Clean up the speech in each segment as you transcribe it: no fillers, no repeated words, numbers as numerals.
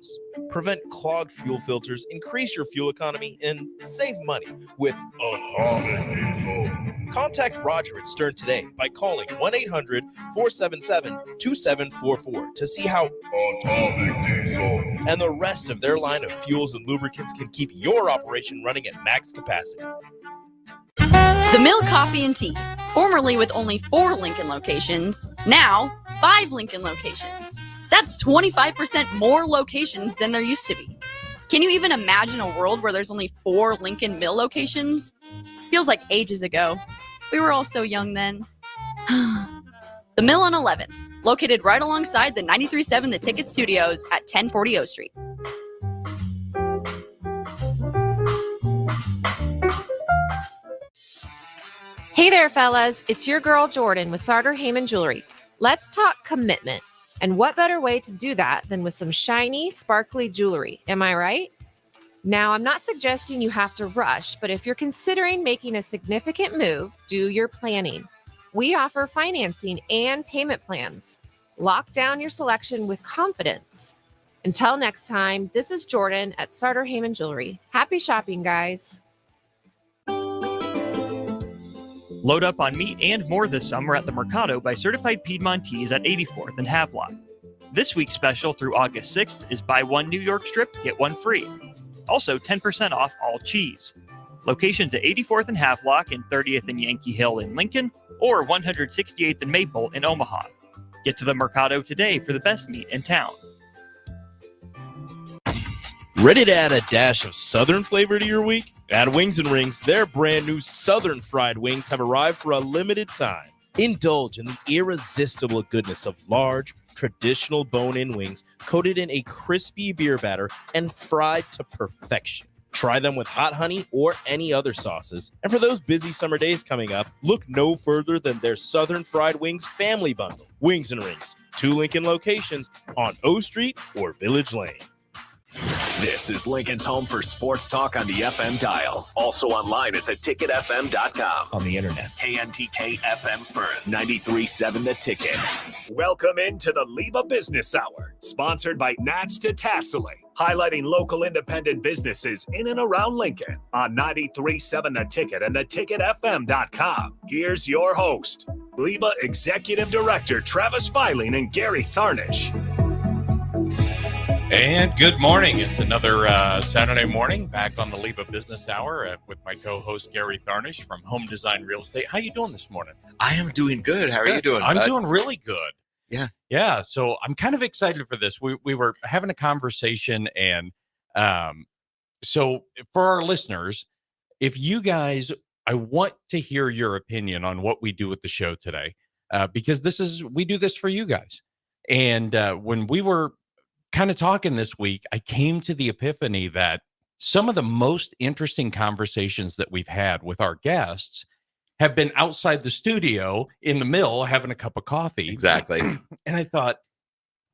emissions. Prevent clogged fuel filters, increase your fuel economy, and save money with Atomic Diesel. Contact Roger at Stern today by calling 1-800-477-2744 to see how Atomic Diesel and the rest of their line of fuels and lubricants can keep your operation running at max capacity. The Mill Coffee and Tea, formerly with only 4 Lincoln locations, now 5 Lincoln locations. That's 25% more locations than there used to be. Can you even imagine a world where there's only 4 Lincoln Mill locations? Feels like ages ago. We were all so young then. The Mill on 11, located right alongside the 93.7 The Ticket Studios at 1040 O Street. Hey there, fellas. It's your girl, Jordan, with Sartor Heyman Jewelry. Let's talk commitment. And what better way to do that than with some shiny, sparkly jewelry? Am I right? Now, I'm not suggesting you have to rush, but if you're considering making a significant move, do your planning. We offer financing and payment plans. Lock down your selection with confidence. Until next time, this is Jordan at Sartor Heyman Jewelry. Happy shopping, guys. Load up on meat and more this summer at the Mercado by Certified Piedmontese at 84th and Havelock. This week's special through August 6th is buy one New York strip, get one free. Also 10% off all cheese. Locations at 84th and Havelock and 30th and Yankee Hill in Lincoln or 168th and Maple in Omaha. Get to the Mercado today for the best meat in town. Ready to add a dash of Southern flavor to your week? At Wings and Rings, their brand new Southern fried wings have arrived for a limited time. Indulge in the irresistible goodness of large, traditional bone-in wings coated in a crispy beer batter and fried to perfection. Try them with hot honey or any other sauces. And for those busy summer days coming up, look no further than their Southern Fried Wings Family Bundle. Wings and Rings, 2 Lincoln locations on O Street or Village Lane. This is Lincoln's home for sports talk on the FM dial. Also online at theticketfm.com. On the internet. KNTK FM Firth, 93.7 The Ticket. Welcome into the LIBA Business Hour, sponsored by Nats to Tassili, highlighting local independent businesses in and around Lincoln on 93.7 The Ticket and theticketfm.com. Here's your host, LIBA Executive Director Travis Filing and Gary Tharnish. And good morning. It's another Saturday morning back on the LIBA Business Hour with my co-host Gary Tharnish from Home Design Real Estate. How you doing this morning? I am doing good. How are you doing, I'm bud? doing really good. Yeah. So I'm kind of excited for this. We were having a conversation, and so for our listeners, if you guys, I want to hear your opinion on what we do with the show today, because we do this for you guys. And when we were kind of talking this week, I came to the epiphany that some of the most interesting conversations that we've had with our guests have been outside the studio in the mill having a cup of coffee. Exactly. And I thought,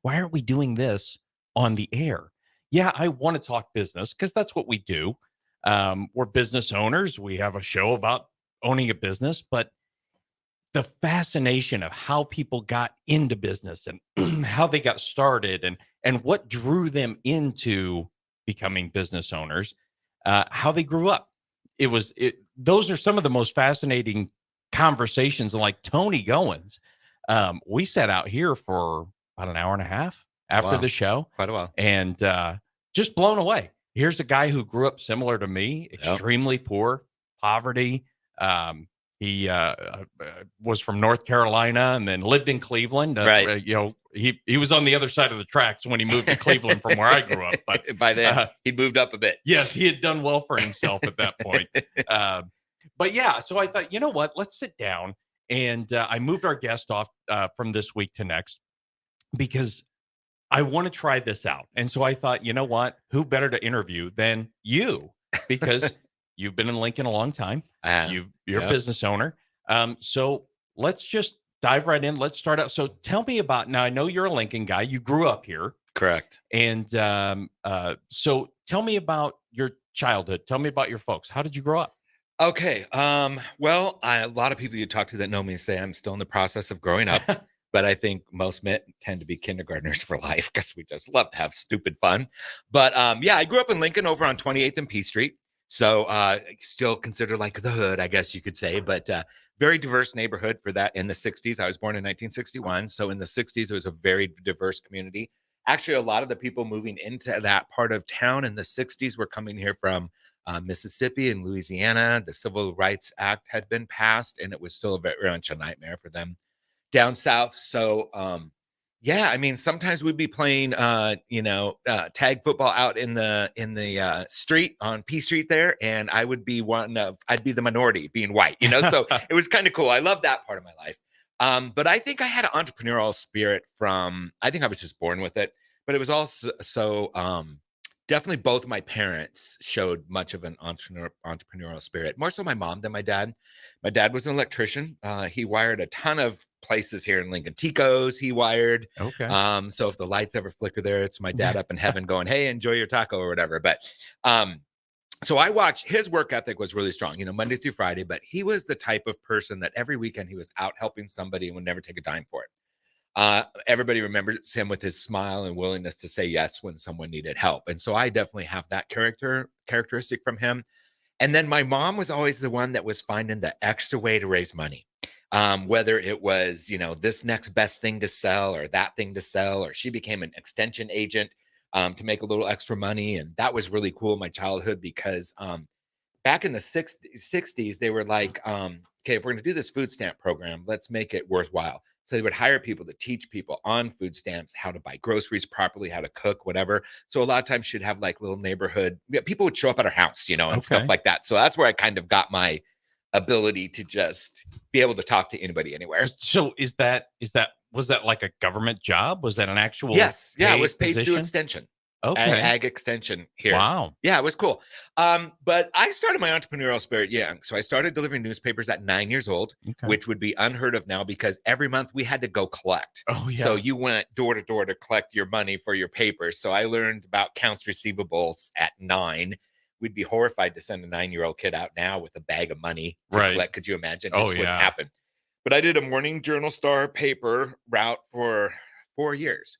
why aren't we doing this on the air? Yeah, I want to talk business because that's what we do. We're business owners. We have a show about owning a business, but the fascination of how people got into business and how they got started and what drew them into becoming business owners, how they grew up. Those are some of the most fascinating conversations. And like Tony Goins, we sat out here for about an hour and a half after the show. Quite a while. And just blown away. Here's a guy who grew up similar to me, extremely poor, poverty. He was from North Carolina and then lived in Cleveland. Right. He was on the other side of the tracks when he moved to Cleveland from where I grew up. But by then, he'd moved up a bit. Yes, he had done well for himself at that point. But yeah, so I thought, you know what? Let's sit down. And I moved our guest off from this week to next because I want to try this out. And so I thought, you know what? Who better to interview than you? Because you've been in Lincoln a long time. You're a business owner. So let's just dive right in. Let's start out. So tell me about, now I know you're a Lincoln guy. You grew up here. Correct. And so tell me about your childhood. Tell me about your folks. How did you grow up? Okay. Well, a lot of people you talk to that know me say I'm still in the process of growing up. but I think most men tend to be kindergartners for life because we just love to have stupid fun. But yeah, I grew up in Lincoln over on 28th and P Street. So still considered like the hood, I guess you could say, but very diverse neighborhood for that in the 60s. I was born in 1961. So in the 60s, it was a very diverse community. Actually, a lot of the people moving into that part of town in the 60s were coming here from Mississippi and Louisiana. The Civil Rights Act had been passed, and it was still very much a nightmare for them down south. So, yeah, I mean, sometimes we'd be playing, tag football out in the street on P Street there, and I'd be the minority being white, So it was kind of cool. I love that part of my life. But I think I had an entrepreneurial spirit I think I was just born with it, but it was also definitely both of my parents showed much of an entrepreneurial spirit, more so my mom than my dad. My dad was an electrician. He wired a ton of places here in Lincoln. Tico's he wired. Okay. So if the lights ever flicker there, it's my dad up in heaven going, hey, enjoy your taco or whatever. But so I watched, his work ethic was really strong, Monday through Friday, but he was the type of person that every weekend he was out helping somebody and would never take a dime for it. Everybody remembers him with his smile and willingness to say yes when someone needed help. And so I definitely have that characteristic from him. And then my mom was always the one that was finding the extra way to raise money. Whether it was, this next best thing to sell or that thing to sell, or she became an extension agent to make a little extra money. And that was really cool in my childhood because back in the 60s, they were like, okay, if we're going to do this food stamp program, let's make it worthwhile. So they would hire people to teach people on food stamps, how to buy groceries properly, how to cook, whatever. So a lot of times she'd have like little neighborhood, people would show up at her house, and stuff like that. So that's where I kind of got my ability to just be able to talk to anybody anywhere. So was that like a government job? Was that an actual? Yes. Yeah. It was paid position? through extension. Okay. Ag extension here. Wow. Yeah, it was cool. But I started my entrepreneurial spirit young. So I started delivering newspapers at 9 years old, which would be unheard of now because every month we had to go collect. Oh, yeah. So you went door to door to collect your money for your papers. So I learned about accounts receivables at 9. We'd be horrified to send a 9-year-old kid out now with a bag of money to collect. Could you imagine? This wouldn't happen. But I did a Morning Journal Star paper route for 4 years.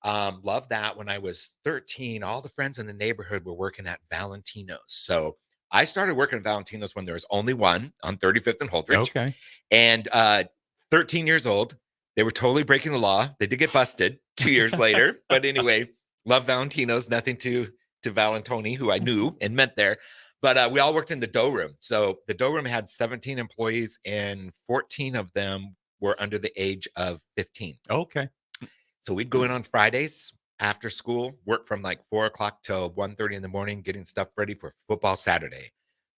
Loved that. When I was 13, all the friends in the neighborhood were working at Valentino's. So I started working at Valentino's when there was only one on 35th and Holdridge. Okay. And 13 years old, they were totally breaking the law. They did get busted 2 years later. But anyway, love Valentino's. Nothing to Valentoni, who I knew and met there. But we all worked in the dough room. So the dough room had 17 employees and 14 of them were under the age of 15. Okay. So we'd go in on Fridays after school, work from like 4 o'clock till 1:30 in the morning, getting stuff ready for football Saturday.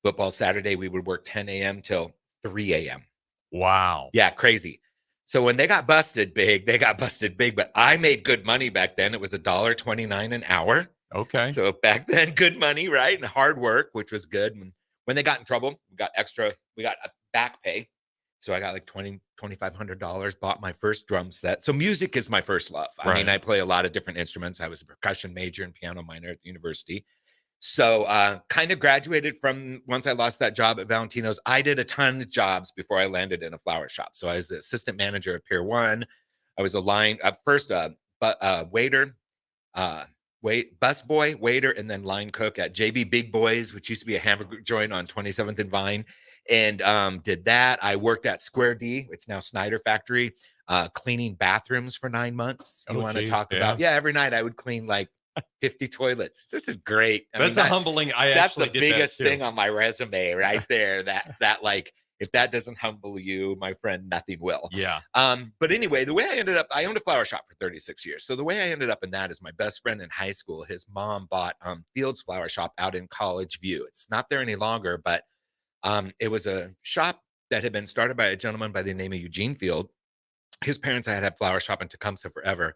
Football Saturday, we would work 10 a.m. till 3 a.m. Wow. Yeah, crazy. So when they got busted big, but I made good money back then. It was $1.29 an hour. Okay. So back then, good money, right? And hard work, which was good. And when they got in trouble, we got a back pay. So I got like $2,500, bought my first drum set. So music is my first love. I mean, I play a lot of different instruments. I was a percussion major and piano minor at the university. So kind of graduated from once I lost that job at Valentino's. I did a ton of jobs before I landed in a flower shop. So I was the assistant manager at Pier 1. I was waiter, busboy, waiter, and then line cook at JB Big Boys, which used to be a hamburger joint on 27th and Vine. And did that. I worked at Square D. It's now Snyder Factory, cleaning bathrooms for 9 months. You want to talk about? Yeah, every night I would clean like 50 toilets. This is great. That's humbling. That's the biggest thing on my resume right there. That like, if that doesn't humble you, my friend, nothing will. Yeah. But anyway, the way I ended up, I owned a flower shop for 36 years. So the way I ended up in that is my best friend in high school, his mom bought Fields Flower Shop out in College View. It's not there any longer, but it was a shop that had been started by a gentleman by the name of Eugene Field. His parents had flower shop in Tecumseh forever.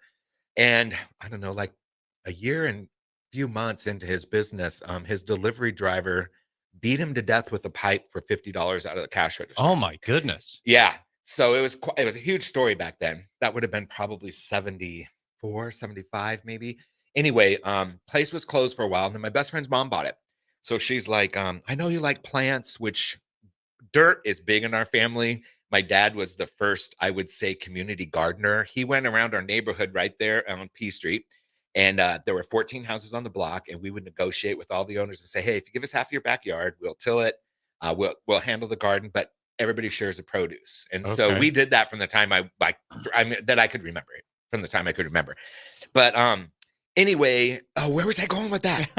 And I don't know, like a year and few months into his business, his delivery driver beat him to death with a pipe for $50 out of the cash register. Oh my goodness. Yeah. So it was a huge story back then. That would have been probably 74, 75 maybe. Anyway, place was closed for a while and then my best friend's mom bought it. So she's like, I know you like plants, which dirt is big in our family. My dad was the first, I would say, community gardener. He went around our neighborhood right there on P Street. And there were 14 houses on the block, and we would negotiate with all the owners and say, "Hey, if you give us half of your backyard, we'll till it, we'll handle the garden, but everybody shares the produce." And so Okay. we did that from the time that I could remember it, from the time I could remember. But anyway, where was I going with that?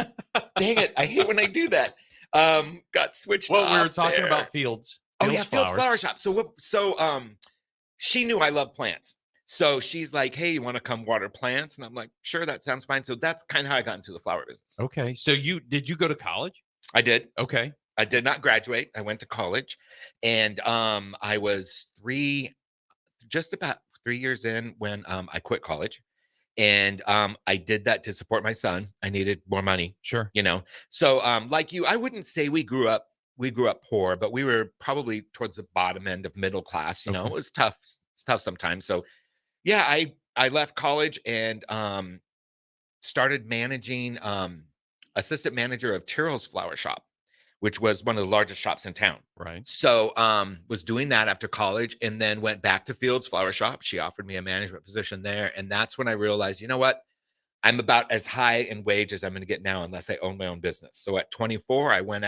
Dang it! I hate when I do that. Got switched. Well, we were off talking there. about Fields. Oh yeah, Fields Flowers. Flower Shop. So she knew I love plants. So she's like, "Hey, you want to come water plants?" And I'm like, "Sure, that sounds fine." So that's kind of how I got into the flower business. Okay. So did you go to college? I did. Okay. I did not graduate. I went to college, and I was just about 3 years in when I quit college. And I did that to support my son. I needed more money, Sure. So like you, I wouldn't say we grew up poor, but we were probably towards the bottom end of middle class. Okay. It was tough. It's tough sometimes. So yeah, I left college and started managing, assistant manager of Tyrrell's Flower Shop, which was one of the largest shops in town. Right. So was doing that after college, and then went back to Fields Flower Shop. She offered me a management position there, and that's when I realized, you know what? I'm about as high in wage as I'm going to get now unless I own my own business. So at 24, I went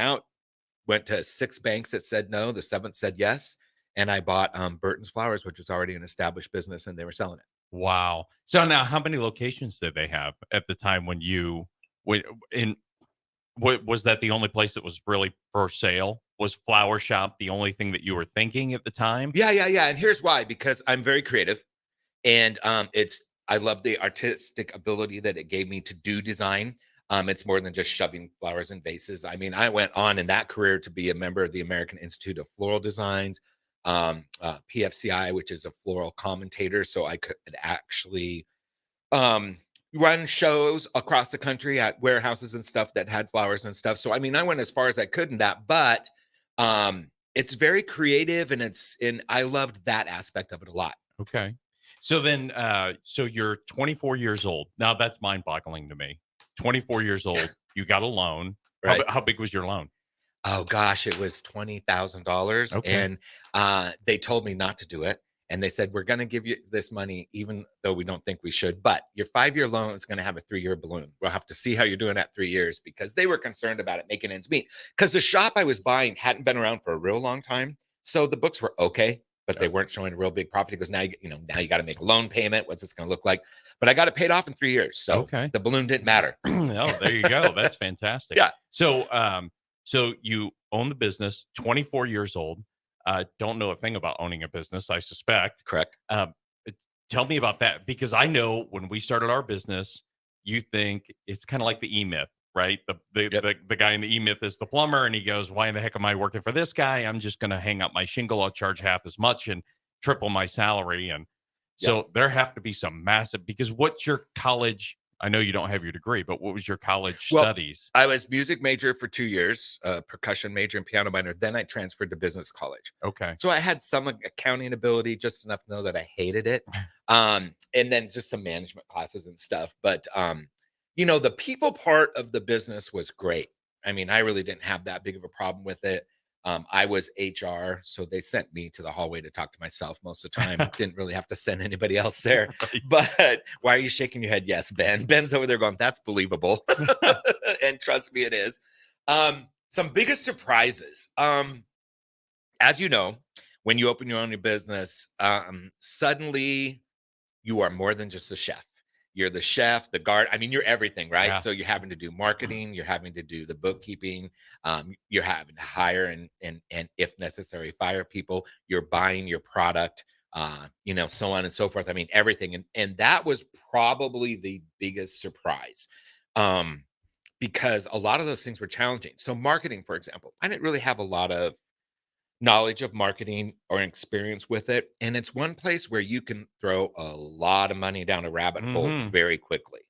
to 6 banks that said no. The 7th said yes. And I bought Burton's Flowers, which was already an established business, and they were selling it. Wow. So now, how many locations did they have at the time when was that the only place that was really for sale? Was Flower Shop the only thing that you were thinking at the time? Yeah. And here's why: because I'm very creative, and I love the artistic ability that it gave me to do design. It's more than just shoving flowers in vases. I mean, I went on in that career to be a member of the American Institute of Floral Designs, PFCI, which is a floral commentator. So I could actually run shows across the country at warehouses and stuff that had flowers and stuff. So, I mean, I went as far as I could in that, but it's very creative, and I loved that aspect of it a lot. Okay. So then, so you're 24 years old. Now that's mind boggling to me. 24 years old, you got a loan. Right. How big was your loan? Oh gosh, it was $20,000. Okay. And they told me not to do it. And they said, "We're going to give you this money, even though we don't think we should. But your 5-year loan is going to have a 3-year balloon. We'll have to see how you're doing at 3 years," because they were concerned about it making ends meet. Because the shop I was buying hadn't been around for a real long time. So the books were okay, but they weren't showing a real big profit. He goes, now you got to make a loan payment. What's this going to look like? But I got it paid off in 3 years. So Okay. the balloon didn't matter. Oh, there you go. That's fantastic. Yeah. So, so you own the business, 24 years old. Don't know a thing about owning a business, I suspect. Correct. Tell me about that, because I know when we started our business, you think it's kind of like the E-Myth, right? The guy in the E-Myth is the plumber, and he goes, "Why in the heck am I working for this guy? I'm just going to hang up my shingle. I'll charge half as much and triple my salary." And so there have to be some massive, because what's your college? I know you don't have your degree, but what was your college studies? I was music major for 2 years, percussion major and piano minor. Then I transferred to business college. Okay. So I had some accounting ability, just enough to know that I hated it. And then just some management classes and stuff. But, the people part of the business was great. I mean, I really didn't have that big of a problem with it. I was HR, so they sent me to the hallway to talk to myself most of the time. Didn't really have to send anybody else there. Right. But why are you shaking your head? Yes, Ben. Ben's over there going, "That's believable." And trust me, it is. Some biggest surprises. As you know, when you open your own business, suddenly you are more than just a chef. You're the chef, the guard. I mean, you're everything, right? Yeah. So you're having to do marketing, you're having to do the bookkeeping, you're having to hire and if necessary, fire people. You're buying your product, so on and so forth. I mean, everything. And that was probably the biggest surprise, because a lot of those things were challenging. So marketing, for example, I didn't really have a lot of knowledge of marketing or experience with it. And it's one place where you can throw a lot of money down a rabbit hole very quickly.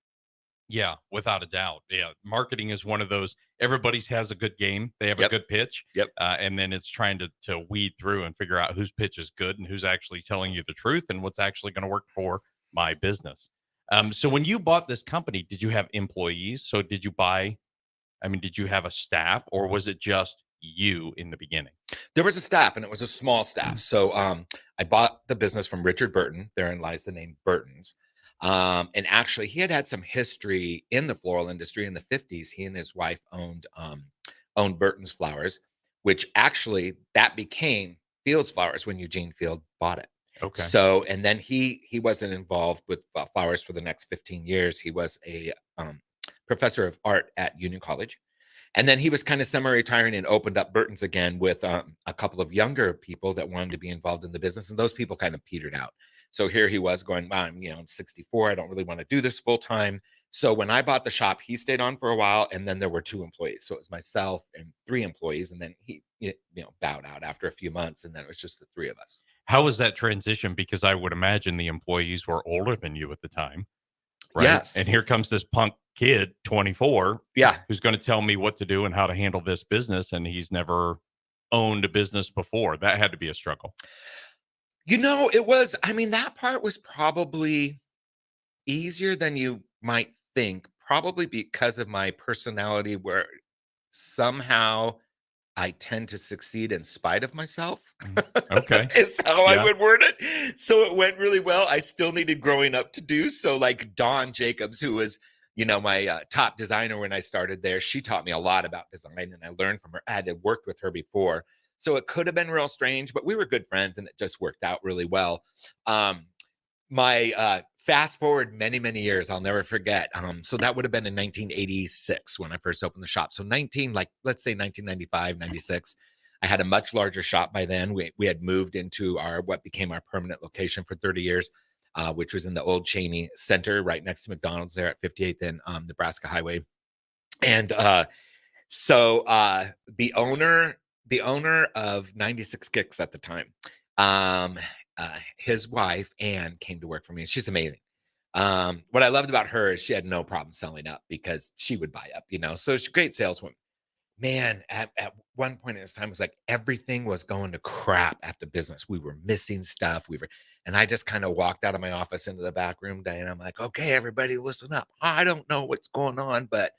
Yeah, without a doubt. Yeah, marketing is one of those. Everybody's has a good game. They have a good pitch. Yep. And then it's trying to weed through and figure out whose pitch is good and who's actually telling you the truth and what's actually going to work for my business. So when you bought this company, did you have employees? So did you have a staff, or was it just you in the beginning? There was a staff, and it was a small staff. So I bought the business from Richard Burton. Therein lies the name Burton's. And actually, he had some history in the floral industry in the 50s. He and his wife owned Burton's Flowers, which actually that became Fields Flowers when Eugene Field bought it. Okay. So, and then he wasn't involved with flowers for the next 15 years. He was a professor of art at Union College. And then he was kind of semi-retiring and opened up Burton's again with a couple of younger people that wanted to be involved in the business. And those people kind of petered out. So here he was going, wow, I'm 64. I don't really want to do this full time. So when I bought the shop, he stayed on for a while. And then there were 2 employees. So it was myself and 3 employees. And then he bowed out after a few months. And then it was just the 3 of us. How was that transition? Because I would imagine the employees were older than you at the time. Right? Yes. And here comes this punk kid, 24, who's going to tell me what to do and how to handle this business. And he's never owned a business before. That had to be a struggle. It was, that part was probably easier than you might think, probably because of my personality, where somehow I tend to succeed in spite of myself. Okay. Is how I would word it. So it went really well. I still needed growing up to do. So like Dawn Jacobs, who was, my top designer when I started there, she taught me a lot about design, and I learned from her. I had worked with her before. So it could have been real strange, but we were good friends and it just worked out really well. My fast forward many, many years, I'll never forget. So that would have been in 1986 when I first opened the shop. So let's say 1995, 96. I had a much larger shop by then. We had moved into what became our permanent location for 30 years, which was in the old Cheney Center right next to McDonald's there at 58th and Nebraska Highway. And so the owner of 96 Kicks at the time, his wife, Ann, came to work for me, and she's amazing. What I loved about her is she had no problem selling up because she would buy up, so she's a great saleswoman. Man, at one point in this time, it was like everything was going to crap at the business. We were missing stuff. And I just kind of walked out of my office into the back room day, and I'm like, okay, everybody listen up. I don't know what's going on, but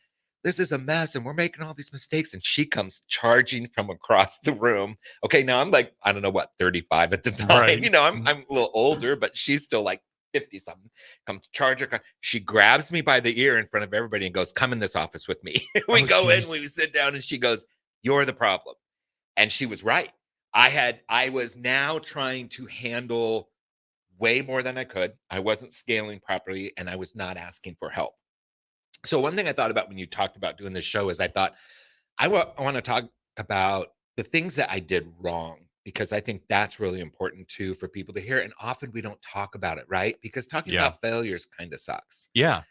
this is a mess and we're making all these mistakes. And she comes charging from across the room. Okay, now I'm like, I don't know what, 35 at the time. Right. I'm a little older, but she's still like 50 something. Comes charging. She grabs me by the ear in front of everybody and goes, come in this office with me. We go in, we sit down, and she goes, you're the problem. And she was right. I was now trying to handle way more than I could. I wasn't scaling properly, and I was not asking for help. So one thing I thought about when you talked about doing this show is I thought, I want to talk about the things that I did wrong, because I think that's really important too for people to hear. And often we don't talk about it, right? Because talking about failures kind of sucks. Yeah.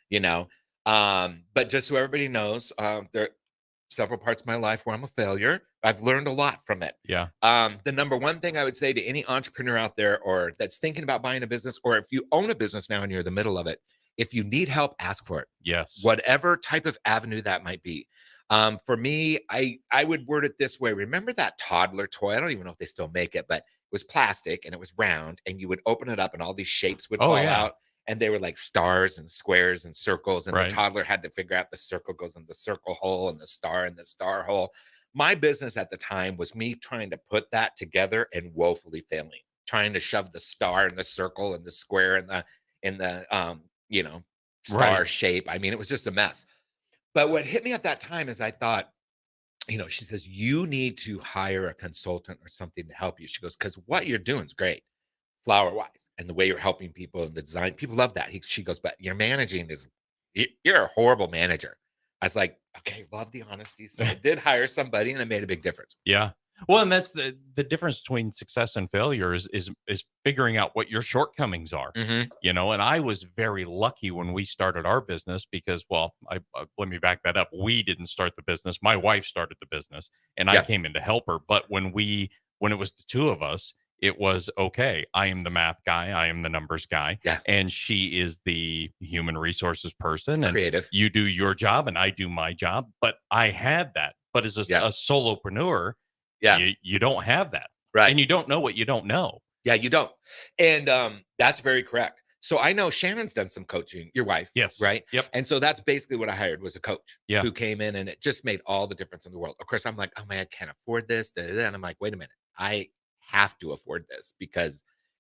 But just so everybody knows, there are several parts of my life where I'm a failure. I've learned a lot from it. Yeah. The number one thing I would say to any entrepreneur out there, or that's thinking about buying a business, or if you own a business now and you're in the middle of it, if you need help, ask for it. Yes. Whatever type of avenue that might be. For me, I would word it this way. Remember that toddler toy? I don't even know if they still make it, but it was plastic and it was round, and you would open it up and all these shapes would fall out, and they were like stars and squares and circles. And the toddler had to figure out the circle goes in the circle hole and the star in the star hole. My business at the time was me trying to put that together and woefully failing, trying to shove the star in the circle and the square in the star shape. I mean, it was just a mess. But what hit me at that time is I thought, she says, you need to hire a consultant or something to help you. She goes, because what you're doing is great, flower wise, and the way you're helping people and the design, people love that. She goes, but you're you're a horrible manager. I was like, okay, love the honesty. So I did hire somebody, and it made a big difference. Yeah. Well, and that's the difference between success and failure is figuring out what your shortcomings are. Mm-hmm. And I was very lucky when we started our business because, well, let me back that up. We didn't start the business. My wife started the business, and I came in to help her. But when it was the two of us, it was okay. I am the math guy. I am the numbers guy. Yeah. And she is the human resources person. And creative. You do your job and I do my job. But I had that. But as a solopreneur, you don't have that. Right. And you don't know what you don't know. Yeah, you don't. And that's very correct. So I know Shannon's done some coaching, your wife. Yes. Right. Yep. And so that's basically what I hired, was a coach Yeah. who came in, and it just made all the difference in the world. Of course, I'm like, oh man, I can't afford this. Da, da, da. And I'm like, wait a minute, I have to afford this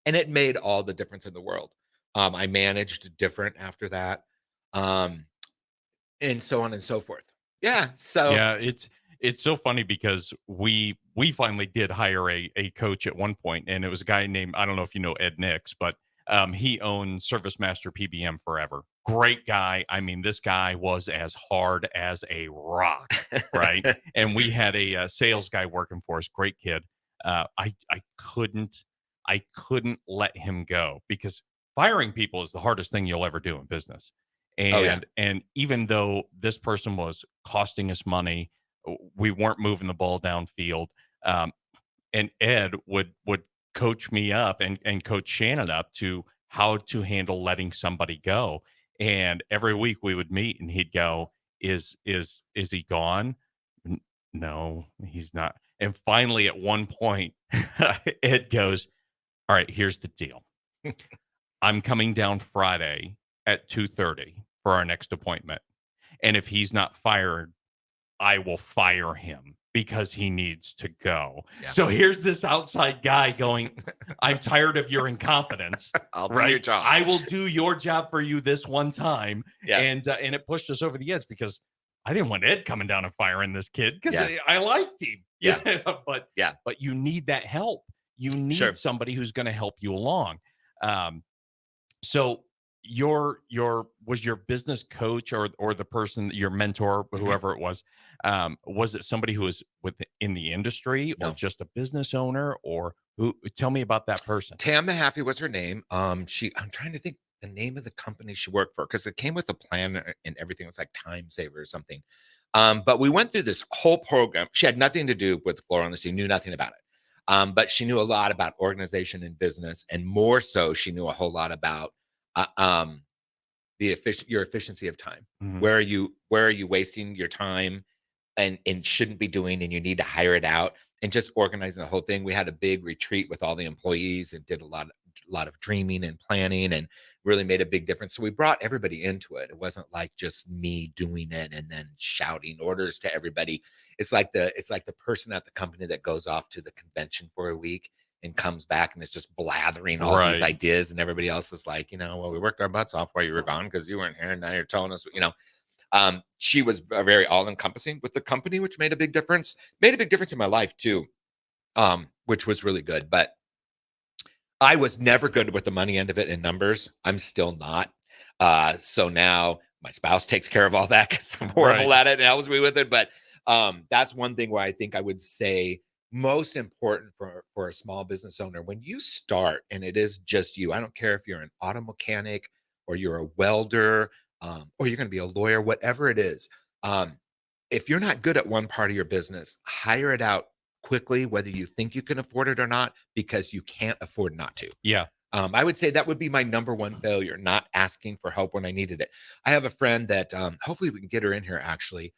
and it made all the difference in the world. I managed different after that. And so on and so forth. Yeah. So Yeah, it's so funny because we finally did hire a coach at one point, and it was a guy named, I don't know if you know Ed Nix, but he owned Service Master PBM forever. Great guy. I mean, this guy was as hard as a rock, right? And we had a sales guy working for us, great kid. I couldn't let him go, because firing people is the hardest thing you'll ever do in business. And even though this person was costing us money, we weren't moving the ball downfield. And Ed would coach me up and coach Shannon up to how to handle letting somebody go. And every week we would meet, and he'd go, is he gone? No, he's not. And finally, at one point, Ed goes, all right, here's the deal. I'm coming down Friday at 2:30 for our next appointment. And if he's not fired, I will fire him because he needs to go. Yeah. So here's this outside guy going, I'm tired of your incompetence. I'll do your job. I will do your job for you this one time. Yeah. And it pushed us over the edge, because I didn't want Ed coming down and firing this kid, because Yeah. I liked him. Yeah. But you need that help. You need somebody who's going to help you along. So was your business coach or the person, your mentor, whoever it was it somebody who was in the industry, or just a business owner, or who? Tell me about that person. Tam Mahaffey was her name. I'm trying to think the name of the company she worked for, because it came with a plan and everything. It was like Time Saver or something. But we went through this whole program. She had nothing to do with the floor honesty, knew nothing about it. But she knew a lot about organization and business, and more so, she knew a whole lot about your efficiency of time. Mm-hmm. Where are you wasting your time and shouldn't be doing, and you need to hire it out, and just organizing the whole thing. We had a big retreat with all the employees and did a lot of dreaming and planning, and really made a big difference. So we brought everybody into it. It wasn't like just me doing it and then shouting orders to everybody. It's like the person at the company that goes off to the convention for a week and comes back and is just blathering all these ideas, and everybody else is like, well, we worked our butts off while you were gone because you weren't here, and now you're telling us, she was very all-encompassing with the company, which made a big difference. Made a big difference in my life too, which was really good. But I was never good with the money end of it in numbers. I'm still not. So now my spouse takes care of all that because I'm horrible at it and helps me with it. But that's one thing where I think I would say most important for a small business owner, when you start and it is just you. I don't care if you're an auto mechanic or you're a welder, or you're going to be a lawyer, whatever it is. If you're not good at one part of your business, hire it out quickly, whether you think you can afford it or not, because you can't afford not to. Yeah. I would say that would be my number one failure, not asking for help when I needed it. I have a friend that hopefully we can get her in here, actually.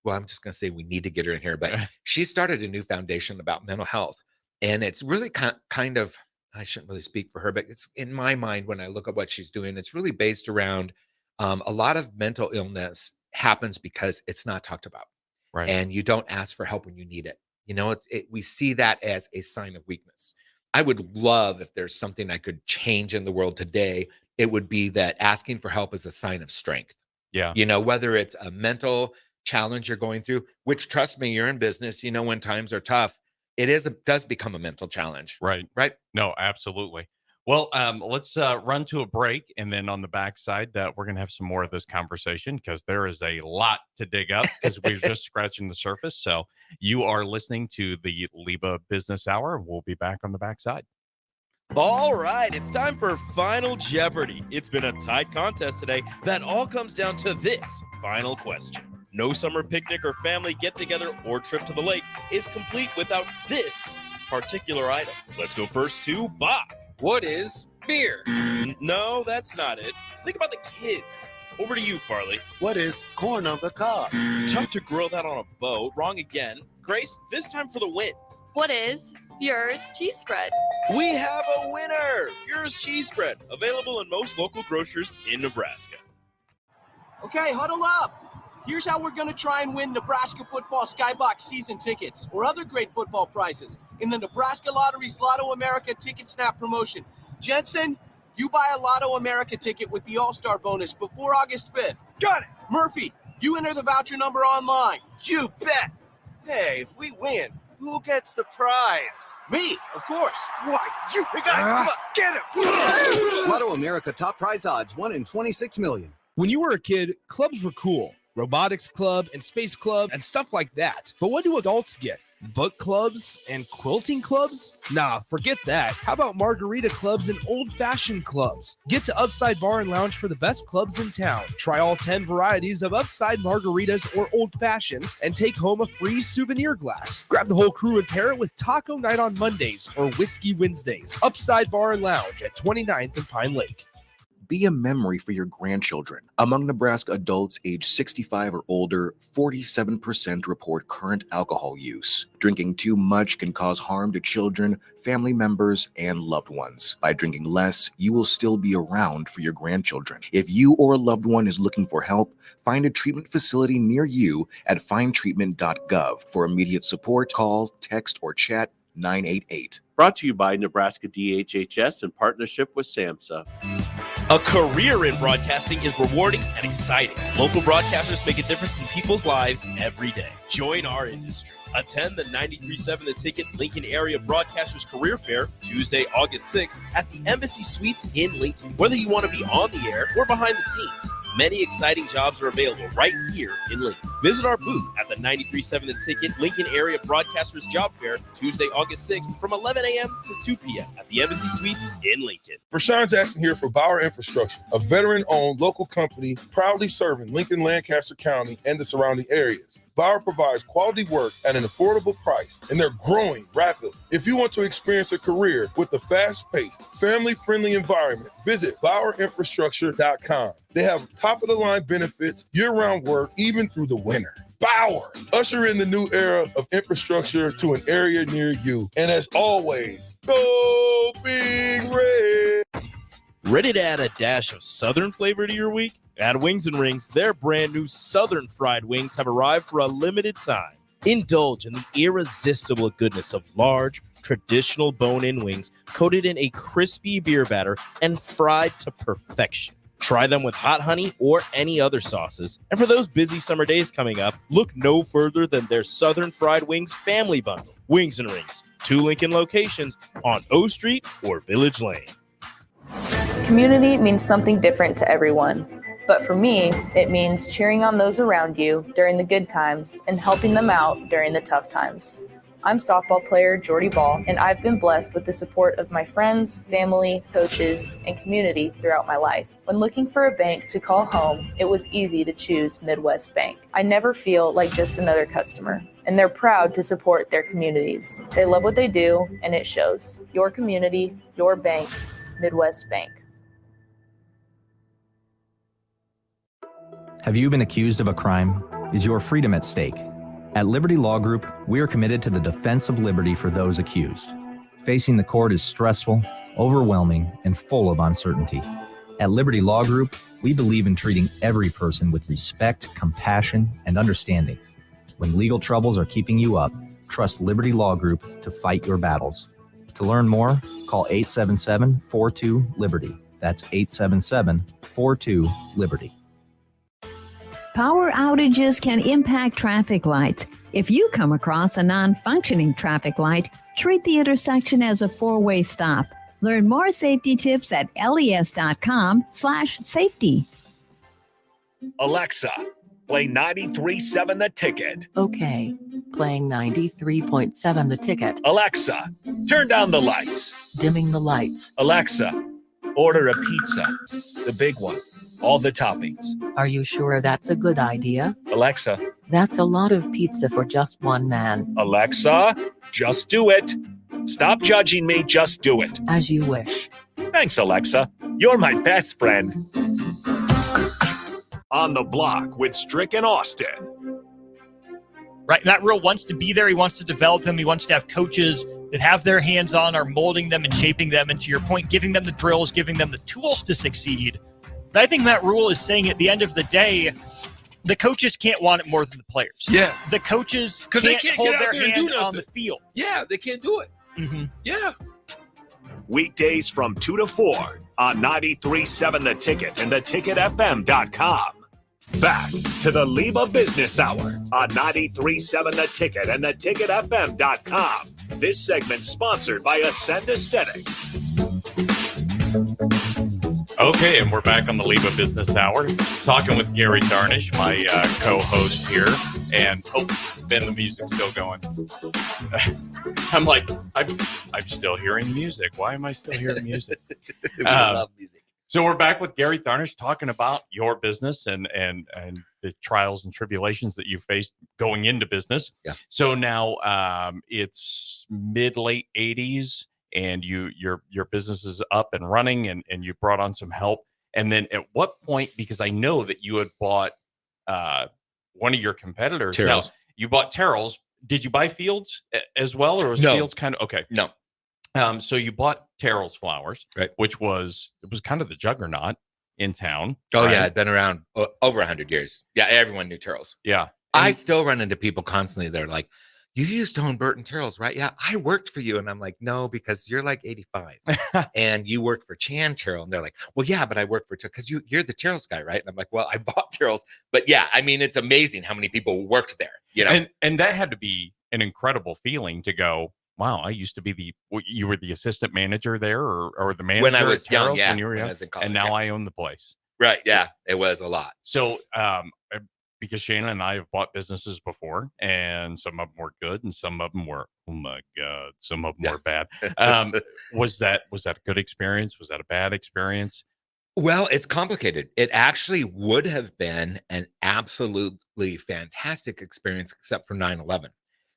Well, I'm just going to say we need to get her in here, but she started a new foundation about mental health. And it's really kind of, I shouldn't really speak for her, but it's in my mind, when I look at what she's doing, it's really based around a lot of mental illness happens because it's not talked about. Right. And you don't ask for help when you need it. We see that as a sign of weakness. I would love if there's something I could change in the world today, it would be that asking for help is a sign of strength. Yeah. Whether it's a mental challenge you're going through, which, trust me, you're in business, when times are tough, it does become a mental challenge. Right. No, absolutely. Well, let's run to a break, and then on the backside, we're going to have some more of this conversation, because there is a lot to dig up, because we're just scratching the surface. So you are listening to the LIBA Business Hour. We'll be back on the backside. All right, it's time for Final Jeopardy. It's been a tight contest today that all comes down to this final question. No summer picnic or family get-together or trip to the lake is complete without this particular item. Let's go first to Bob. What is beer? No, that's not it. Think about the kids. Over to you, Farley. What is corn on the cob? Tough to grill that on a boat. Wrong again. Grace, this time for the win. What is Bure's cheese spread? We have a winner! Bure's cheese spread, available in most local grocers in Nebraska. Okay, huddle up. Here's how we're going to try and win Nebraska football Skybox season tickets or other great football prizes in the Nebraska Lottery's Lotto America Ticket Snap promotion. Jensen, you buy a Lotto America ticket with the All-Star bonus before August 5th. Got it. Murphy, you enter the voucher number online. You bet. Hey, if we win, who gets the prize? Me, of course. Why, you guys, get him. Lotto America top prize odds, 1 in 26 million. When you were a kid, clubs were cool. Robotics club and space club and stuff like that. But what do adults get? Book clubs and quilting clubs? Nah, forget that. How about margarita clubs and old-fashioned clubs? Get to Upside Bar and Lounge for the best clubs in town. Try all 10 varieties of Upside margaritas or old-fashions and take home a free souvenir glass. Grab the whole crew and pair it with taco night on Mondays or whiskey Wednesdays. Upside Bar and Lounge at 29th and Pine Lake. Be a memory for your grandchildren. Among Nebraska adults age 65 or older, 47% report current alcohol use. Drinking too much can cause harm to children, family members, and loved ones. By drinking less, you will still be around for your grandchildren. If you or a loved one is looking for help, find a treatment facility near you at findtreatment.gov. For immediate support, call, text, or chat 988. Brought to you by Nebraska DHHS in partnership with SAMHSA. A career in broadcasting is rewarding and exciting. Local broadcasters make a difference in people's lives every day. Join our industry. Attend the 93.7 The Ticket Lincoln Area Broadcasters Career Fair Tuesday, August 6th at the Embassy Suites in Lincoln. Whether you want to be on the air or behind the scenes, many exciting jobs are available right here in Lincoln. Visit our booth at the 93.7 The Ticket Lincoln Area Broadcasters Job Fair Tuesday, August 6th from 11 a.m. to 2 p.m. at the Embassy Suites in Lincoln. Rashawn Jackson here for Bauer Infrastructure, a veteran-owned local company proudly serving Lincoln, Lancaster County, and the surrounding areas. Bauer provides quality work at an affordable price, and they're growing rapidly. If you want to experience a career with a fast-paced, family-friendly environment, visit BauerInfrastructure.com. They have top-of-the-line benefits, year-round work, even through the winter. Bauer, usher in the new era of infrastructure to an area near you. And as always, go Big Red! Ready to add a dash of Southern flavor to your week? At Wings and Rings, their brand new Southern fried wings have arrived for a limited time. Indulge in the irresistible goodness of large, traditional bone-in wings coated in a crispy beer batter and fried to perfection. Try them with hot honey or any other sauces. And for those busy summer days coming up, look no further than their Southern Fried Wings Family Bundle. Wings and Rings, 2 Lincoln locations on O Street or Village Lane. Community means something different to everyone. But for me, it means cheering on those around you during the good times and helping them out during the tough times. I'm softball player Jordy Ball, and I've been blessed with the support of my friends, family, coaches, and community throughout my life. When looking for a bank to call home, it was easy to choose Midwest Bank. I never feel like just another customer, and they're proud to support their communities. They love what they do, and it shows. Your community, your bank, Midwest Bank. Have you been accused of a crime? Is your freedom at stake? At Liberty Law Group, we are committed to the defense of liberty for those accused. Facing the court is stressful, overwhelming, and full of uncertainty. At Liberty Law Group, we believe in treating every person with respect, compassion, and understanding. When legal troubles are keeping you up, trust Liberty Law Group to fight your battles. To learn more, call 877-42-LIBERTY. That's 877-42-LIBERTY. Power outages can impact traffic lights. If you come across a non-functioning traffic light, treat the intersection as a four-way stop. Learn more safety tips at les.com/safety. Alexa, play 93.7 The Ticket. Okay, playing 93.7 The Ticket. Alexa, turn down the lights. Dimming the lights. Alexa, order a pizza, the big one. All the toppings. Are you sure that's a good idea? Alexa. That's a lot of pizza for just one man. Alexa, just do it. Stop judging me, just do it. As you wish. Thanks, Alexa. You're my best friend. On the Block with Strick and Austin. right? That role wants to be there. He wants to develop them. He wants to have coaches that have their hands on, are molding them and shaping them. And to your point, giving them the drills, giving them the tools to succeed. But I think Matt Rule is saying at the end of the day, the coaches can't want it more than the players. Yeah. The coaches Because they can't hold get out their there and do hand nothing on the field. Yeah, they can't do it. Mm-hmm. Yeah. Weekdays from 2 to 4 on 93.7 The Ticket and theticketfm.com. Back to the LIBA Business Hour on 93.7 The Ticket and theticketfm.com. This segment sponsored by Ascend Aesthetics. Okay, and we're back on the LIBA Business Hour, talking with Gary Darnish, my co-host here, and Ben, the music's still going. I'm like, I'm still hearing music. Why am I still hearing music? We love music. So we're back with Gary Darnish talking about your business and the trials and tribulations that you faced going into business. Yeah. So now it's mid-late 80s. And your business is up and running, and you brought on some help. And then at what point, because I know that you had bought one of your competitors. Terrell's. Now, you bought Terrell's. Did you buy Fields as well, or was No. Fields kind of okay? No. So you bought Terrell's Flowers, right? Which was kind of the juggernaut in town. Oh right? yeah, it'd been around over 100 years. Yeah, everyone knew Terrell's. Yeah. I still run into people constantly. They're like, "You used to own Burton Terrell's, right?" "Yeah, I worked for you." And I'm like, "No, because you're like 85 and you work for Chan Terrell." And they're like, "Well, yeah, but I work for because you're the Terrell's guy, right?" And I'm like, "Well, I bought Terrell's." But yeah, I mean, it's amazing how many people worked there, you know. And that had to be an incredible feeling to go, wow, I used to be you were the assistant manager there or the manager when I was at Terrell's young, yeah, when you were when young, I was in college, and now yeah. I own the place. Right. Yeah, it was a lot. So, because Shannon and I have bought businesses before, and some of them were good, and some of them were, oh my God, some of them were bad. Was that a good experience? Was that a bad experience? Well, it's complicated. It actually would have been an absolutely fantastic experience, except for 9/11.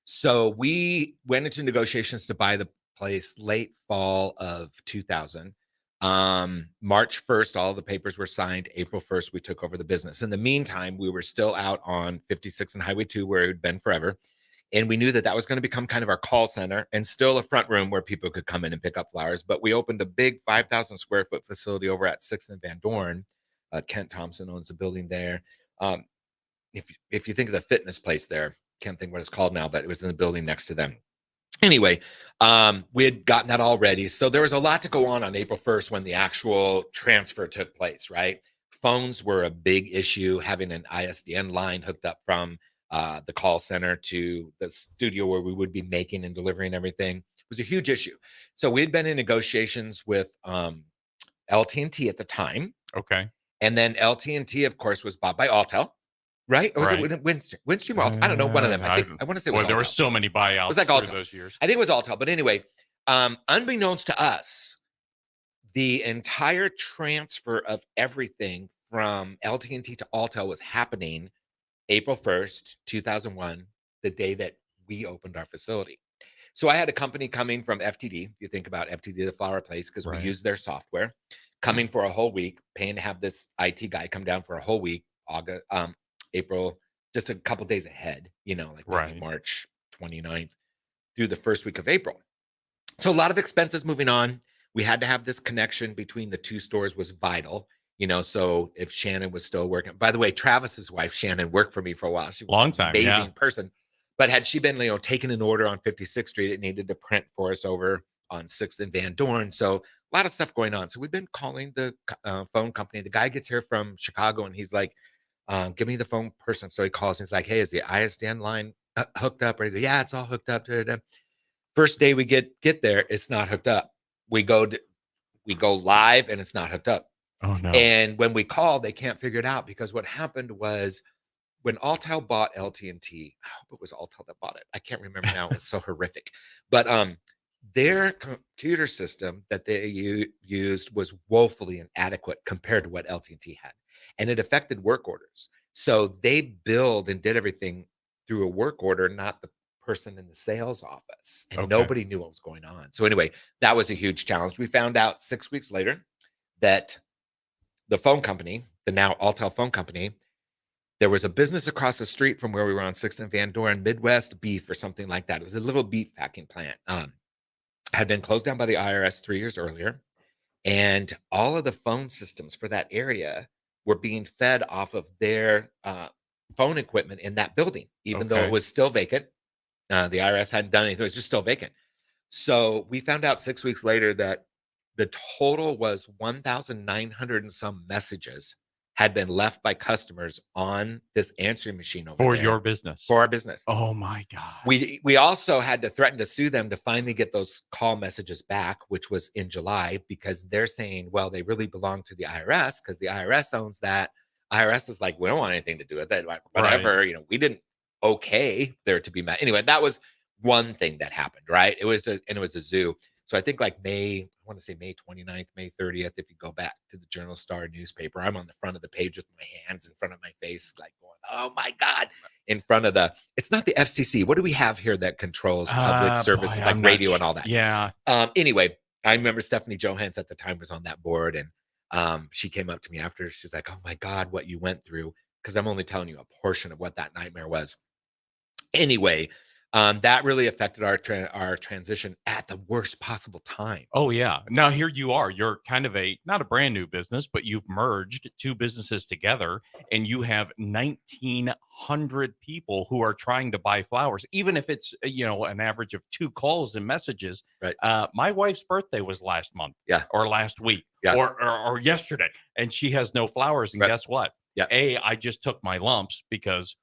So we went into negotiations to buy the place late fall of 2000. March 1st, all the papers were signed. April 1st, we took over the business. In the meantime, we were still out on 56 and Highway 2, where it had been forever. And we knew that that was going to become kind of our call center and still a front room where people could come in and pick up flowers. But we opened a big 5,000 square foot facility over at 6th and Van Dorn. Kent Thompson owns a building there. If you think of the fitness place there, can't think what it's called now, but it was in the building next to them. Anyway, we had gotten that all ready. So there was a lot to go on April 1st when the actual transfer took place, right? Phones were a big issue. Having an ISDN line hooked up from the call center to the studio where we would be making and delivering everything was a huge issue. So we had been in negotiations with LT&T at the time. Okay. And then LT&T, of course, was bought by Altel. Right? Or was it Windstream or Altel? I don't know, one of them. I want to say it was there were Altel. so many buyouts. It was like through Altel. those years. I think it was Altel. But anyway, unbeknownst to us, the entire transfer of everything from LT&T to Altel was happening April 1st, 2001, the day that we opened our facility. So I had a company coming from FTD. If you think about FTD, the flower place, because we used their software, coming for a whole week, paying to have this IT guy come down for a whole week, April, just a couple days ahead, like maybe March 29th through the first week of April. So a lot of expenses moving on. We had to have this connection between the two stores was vital, so if Shannon was still working, by the way, Travis's wife, Shannon, worked for me for a while. She was long time, an amazing person. But had she been, taking an order on 56th Street, it needed to print for us over on 6th and Van Dorn. So a lot of stuff going on. So we've been calling the phone company. The guy gets here from Chicago and he's like, give me the phone person. So he calls and he's like, hey, is the ISDN line hooked up? Or he goes, yeah, it's all hooked up. First day we get there, it's not hooked up. We go live and it's not hooked up. Oh no. And when we call, they can't figure it out because what happened was when Altel bought LT&T, I hope it was Altel that bought it. I can't remember now. It was so horrific. But their computer system that they used was woefully inadequate compared to what LT&T had. And it affected work orders. So they billed and did everything through a work order, not the person in the sales office. And nobody knew what was going on. So anyway, that was a huge challenge. We found out 6 weeks later that the phone company, the now Altel phone company, there was a business across the street from where we were on 6th and Van Doren, Midwest Beef or something like that. It was a little beef packing plant. Had been closed down by the IRS 3 years earlier. And all of the phone systems for that area were being fed off of their phone equipment in that building, even though it was still vacant. The IRS hadn't done anything. It was just still vacant. So we found out 6 weeks later that the total was 1,900 and some messages had been left by customers on this answering machine over For there. your business. For our business. Oh my God. We also had to threaten to sue them to finally get those call messages back, which was in July, because they're saying, well, they really belong to the IRS because the IRS owns that. IRS is like, we don't want anything to do with it. Whatever, Right. we didn't okay there to be met. Anyway, that was one thing that happened, right? It was a zoo. So I think like I want to say May 29th, May 30th, if you go back to the Journal Star newspaper, I'm on the front of the page with my hands in front of my face, like going, oh my God, in front of it's not the FCC. What do we have here that controls public services boy, like I'm not radio and all that? Yeah. Anyway, I remember Stephanie Johans at the time was on that board, and she came up to me after. She's like, oh my God, what you went through. Because I'm only telling you a portion of what that nightmare was. Anyway, that really affected our transition at the worst possible time. Oh yeah. Now here you are. You're kind of not a brand new business, but you've merged two businesses together, and you have 1,900 people who are trying to buy flowers, even if it's an average of 2 calls and messages. Right. My wife's birthday was last month, Yeah. or last week, Yeah. or yesterday, and she has no flowers. And Right. guess what? Yeah. I just took my lumps because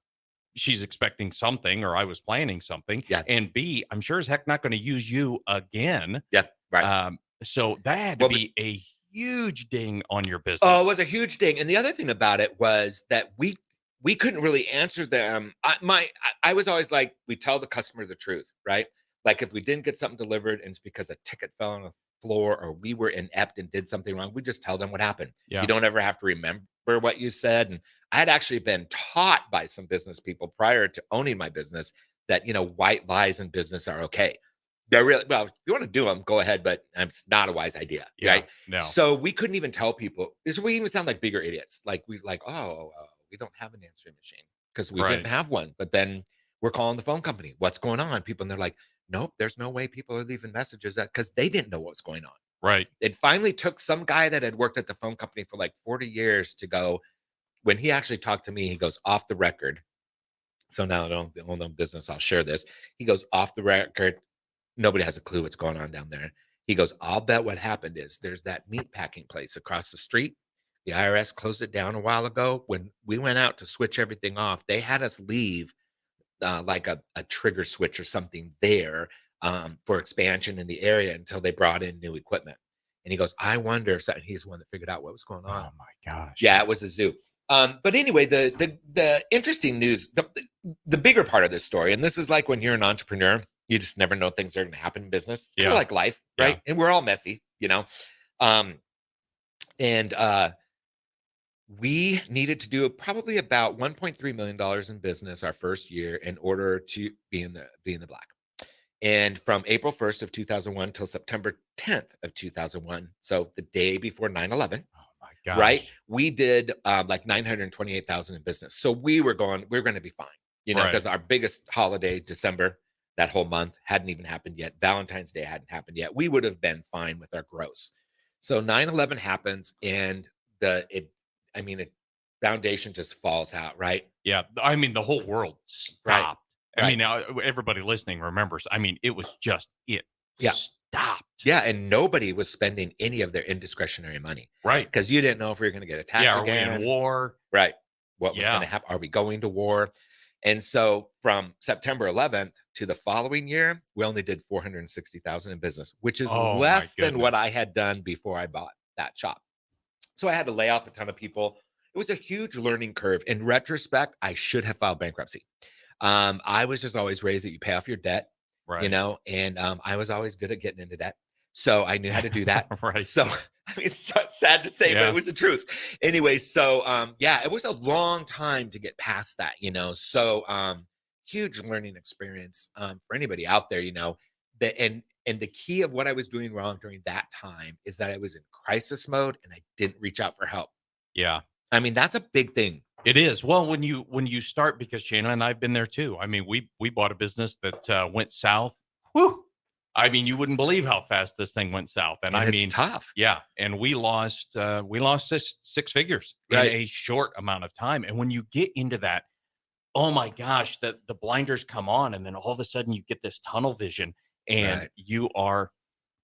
she's expecting something, or I was planning something. Yeah. And B, I'm sure as heck not going to use you again. Yeah. Right. So that had to be a huge ding on your business. Oh, it was a huge ding. And the other thing about it was that we couldn't really answer them. I was always like, we tell the customer the truth, right? Like if we didn't get something delivered and it's because a ticket fell on the floor or we were inept and did something wrong, we just tell them what happened. Yeah. You don't ever have to remember what you said. And I had actually been taught by some business people prior to owning my business that, white lies in business are okay. They're really, well, if you want to do them, go ahead, but it's not a wise idea, right? No. So we couldn't even tell people. We even sound like bigger idiots. Like we we don't have an answering machine because we didn't have one. But then we're calling the phone company. What's going on? People, and they're like, nope, there's no way people are leaving messages because they didn't know what was going on. Right. It finally took some guy that had worked at the phone company for like 40 years to go. When he actually talked to me, he goes off the record. So now I don't own the business. I'll share this. He goes off the record. Nobody has a clue what's going on down there. He goes, I'll bet what happened is there's that meat packing place across the street. The IRS closed it down a while ago. When we went out to switch everything off, they had us leave like a trigger switch or something there for expansion in the area until they brought in new equipment. And he goes, I wonder if he's the one that figured out what was going on. Oh my gosh. Yeah, it was a zoo. But anyway, the interesting news, the bigger part of this story, and this is like when you're an entrepreneur, you just never know things are going to happen in business. It's kind of like life, right? Yeah. And we're all messy, we needed to do probably about $1.3 million in business our first year in order to be in the black. And from April 1st of 2001 till September 10th of 2001, so the day before 9/11, right? We did like 928,000 in business. So we were going to be fine, because our biggest holiday, December, that whole month hadn't even happened yet. Valentine's Day hadn't happened yet. We would have been fine with our gross. So 9/11 happens, and the foundation just falls out, right? Yeah. I mean, the whole world stopped. Right. I mean, now everybody listening remembers. I mean, it was just stopped. Yeah, and nobody was spending any of their indiscretionary money. Right. Because you didn't know if we were going to get attacked again. Are we in war? Right. What was going to happen? Are we going to war? And so from September 11th to the following year, we only did 460,000 in business, which is less than what I had done before I bought that shop. So I had to lay off a ton of people. It was a huge learning curve. In retrospect, I should have filed bankruptcy. I was just always raised that you pay off your debt, right. And I was always good at getting into debt. So I knew how to do that. Right. So I mean, it's so sad to say, but it was the truth. Anyway, so it was a long time to get past that, So huge learning experience for anybody out there, and the key of what I was doing wrong during that time is that I was in crisis mode and I didn't reach out for help. Yeah. I mean, that's a big thing It is. Well, when you start, because Shannon and I've been there too. I mean, we bought a business that went south. Whew. I mean, you wouldn't believe how fast this thing went south. And I it's mean, tough. Yeah, and we lost six figures in Right. a short amount of time. And when you get into that, oh my gosh, the blinders come on, and then all of a sudden you get this tunnel vision, and Right. you are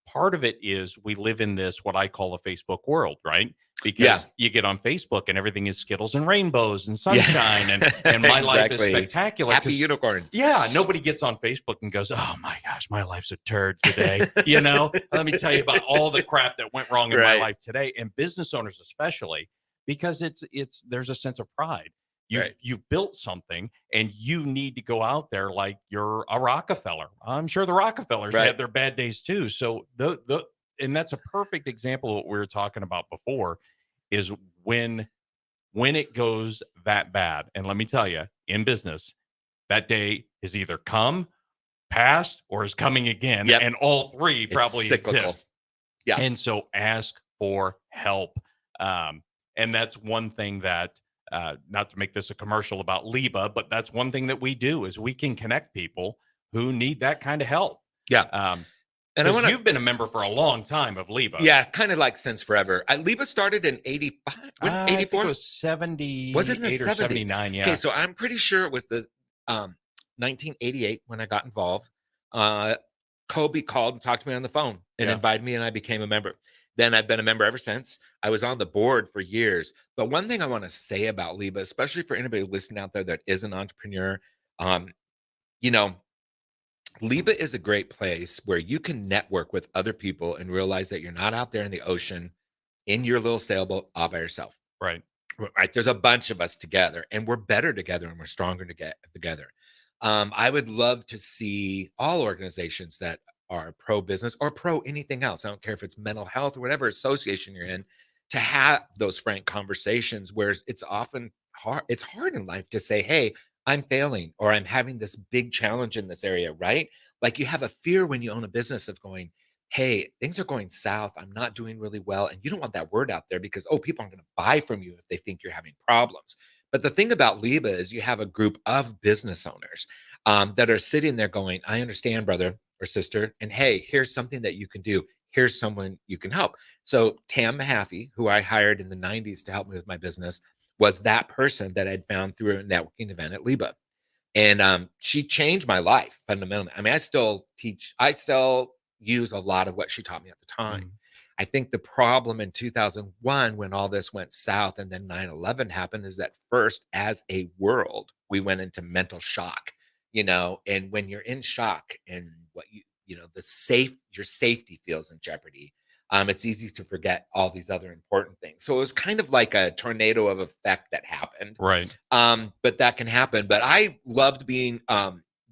part of it is we live in this what I call a Facebook world, right? Because Yeah. you get on Facebook and everything is Skittles and rainbows and sunshine and my life is Exactly. spectacular. Happy 'cause- unicorns. Yeah, nobody gets on Facebook and goes, "Oh my gosh, my life's a turd today." You know, let me tell you about all the crap that went wrong in my Right. life today, and business owners especially, because it's there's a sense of pride. You've built something, and you need to go out there like you're a Rockefeller. I'm sure the Rockefellers Right. had their bad days too. So and that's a perfect example of what we were talking about before, is when it goes that bad. And let me tell you, in business, that day is either come, past, or is coming again. Yep. And all three It's probably cyclical. exist. Yeah. And so ask for help. And that's one thing that, not to make this a commercial about LIBA, but that's one thing that we do is we can connect people who need that kind of help. Yeah. And I wanna- you've been a member for a long time of LIBA. Yeah, it's kind of like since forever. LIBA started in 85, I think 84? it was 78 Was it in the or 70s? 79, yeah. Okay, so I'm pretty sure it was the 1988 when I got involved. Kobe called and talked to me on the phone and Yeah. invited me, and I became a member. Then I've been a member ever since. I was on the board for years. But one thing I want to say about LIBA, especially for anybody listening out there that is an entrepreneur, you know, LIBA is a great place where you can network with other people and realize that you're not out there in the ocean in your little sailboat all by yourself. Right. Right. There's a bunch of us together, and we're better together, and we're stronger together. I would love to see all organizations that are pro business or pro anything else. I don't care if it's mental health or whatever association you're in, to have those frank conversations where it's often hard. It's hard in life to say, "Hey, I'm failing," or "I'm having this big challenge in this area," right? Like you have a fear when you own a business of going, "Hey, things are going south. I'm not doing really well." And you don't want that word out there because, oh, people aren't going to buy from you if they think you're having problems. But the thing about LIBA is you have a group of business owners that are sitting there going, "I understand, brother or sister. And hey, here's something that you can do. Here's someone you can help." So Tam Mahaffey, who I hired in the 90s to help me with my business, was that person that I'd found through a networking event at LIBA. And she changed my life fundamentally. I mean, I still teach, I still use a lot of what she taught me at the time. I think the problem in 2001, when all this went south and then 9/11 happened, is that first, as a world, we went into mental shock, and when you're in shock and what your safety feels in jeopardy, it's easy to forget all these other important things. So it was kind of like a tornado of effect that happened. Right. But that can happen. But I loved being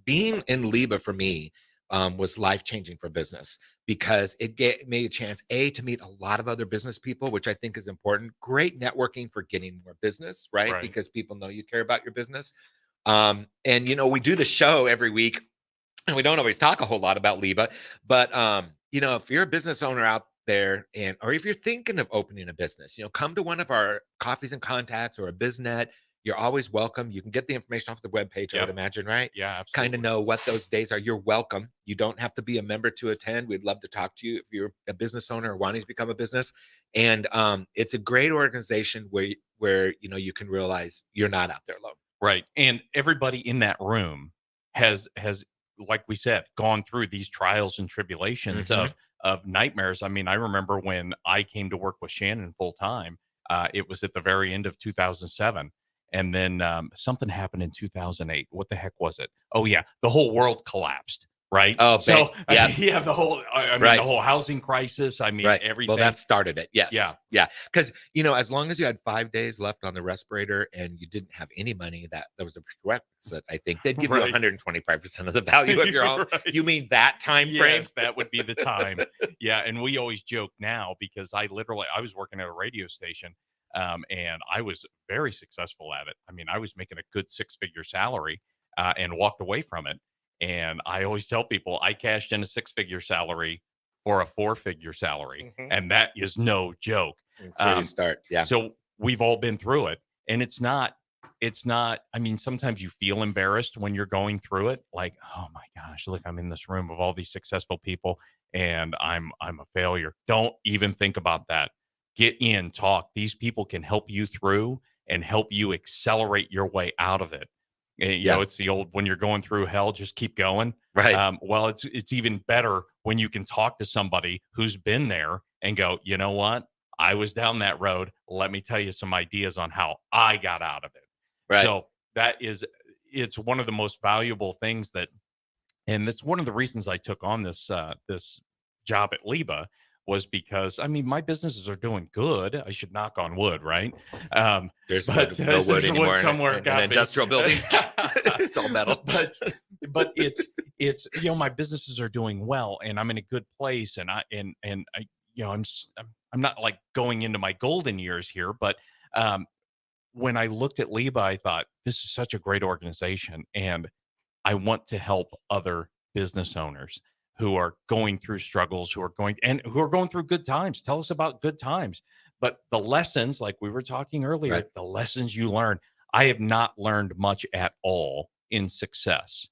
in LIBA for me was life-changing for business because it gave me a chance, to meet a lot of other business people, which I think is important. Great networking for getting more business, right? Because people know you care about your business. And, we do the show every week, and we don't always talk a whole lot about LIBA, but, if you're a business owner out there or if you're thinking of opening a business, come to one of our coffees and contacts or a BizNet. You're always welcome. You can get the information off the webpage, I would imagine, right? Yeah, absolutely. Kind of know what those days are. You're welcome. You don't have to be a member to attend. We'd love to talk to you if you're a business owner or wanting to become a business. And it's a great organization where you can realize you're not out there alone. Right. And everybody in that room has, like we said, gone through these trials and tribulations of nightmares. I mean, I remember when I came to work with Shannon full time, it was at the very end of 2007. And then something happened in 2008. What the heck was it? Oh, yeah. The whole world collapsed. Right. Oh, so yeah. The whole, the whole housing crisis. I mean, everything. Well, that started it. Yes. Yeah. Yeah. Because, as long as you had 5 days left on the respirator and you didn't have any money, that was a prerequisite. I think they'd give you 125% of the value of your home. Right. You mean that time frame? Yes, that would be the time. Yeah. And we always joke now because I was working at a radio station. And I was very successful at it. I mean, I was making a good 6-figure salary and walked away from it. And I always tell people I cashed in a 6-figure salary for a 4-figure salary. And that is no joke. That's where you start. Yeah. So we've all been through it. And it's not it's not, I mean, sometimes you feel embarrassed when you're going through it. Like, oh my gosh, look, I'm in this room of all these successful people and I'm a failure. Don't even think about that. Get in, talk. These people can help you through and help you accelerate your way out of it. You know, it's the old, when you're going through hell, just keep going. Right. Well, it's even better when you can talk to somebody who's been there and go, you know what? I was down that road. Let me tell you some ideas on how I got out of it. Right. So it's one of the most valuable things and that's one of the reasons I took on this job at LIBA, was because, I mean, my businesses are doing good. I should knock on wood, right? There's no wood anymore somewhere in an industrial building. It's all metal. But it's you know, my businesses are doing well, and I'm in a good place, and I you know, I'm not like going into my golden years here, but when I looked at LIBA, I thought, this is such a great organization, and I want to help other business owners who are going through struggles, who are going through good times. Tell us about good times. But the lessons, like we were talking earlier, the lessons you learn, I have not learned much at all in success.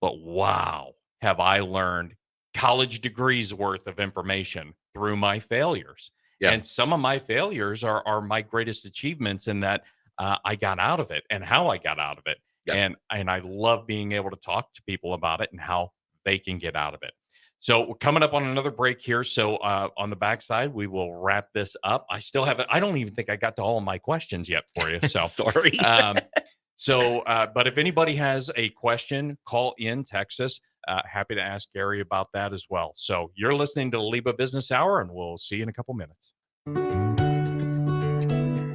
But wow, have I learned college degrees worth of information through my failures. Yeah. And some of my failures are my greatest achievements in that I got out of it and how I got out of it. Yeah. And I love being able to talk to people about it and how they can get out of it. So we're coming up on another break here. So on the backside, we will wrap this up. I still haven't, I don't even think I got to all of my questions yet for you. So sorry. But if anybody has a question, call in, text us. Happy to ask Gary about that as well. So you're listening to the LIBA Business Hour, and we'll see you in a couple minutes.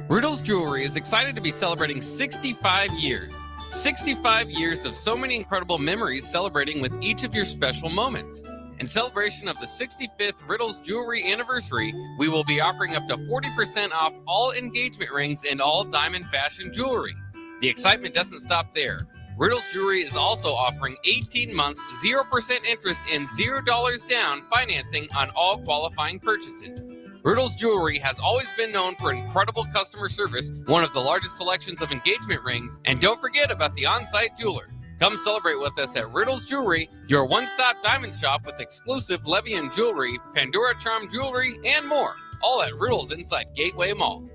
Riddles Jewelry is excited to be celebrating 65 years. 65 years of so many incredible memories celebrating with each of your special moments. In celebration of the 65th Riddles Jewelry anniversary, we will be offering up to 40% off all engagement rings and all diamond fashion jewelry. The excitement doesn't stop there. Riddles Jewelry is also offering 18 months, 0% interest and $0 down financing on all qualifying purchases. Riddles Jewelry has always been known for incredible customer service, one of the largest selections of engagement rings, and don't forget about the on-site jeweler. Come celebrate with us at Riddles Jewelry, your one-stop diamond shop with exclusive Levian jewelry, Pandora Charm jewelry, and more. All at Riddles inside Gateway Mall.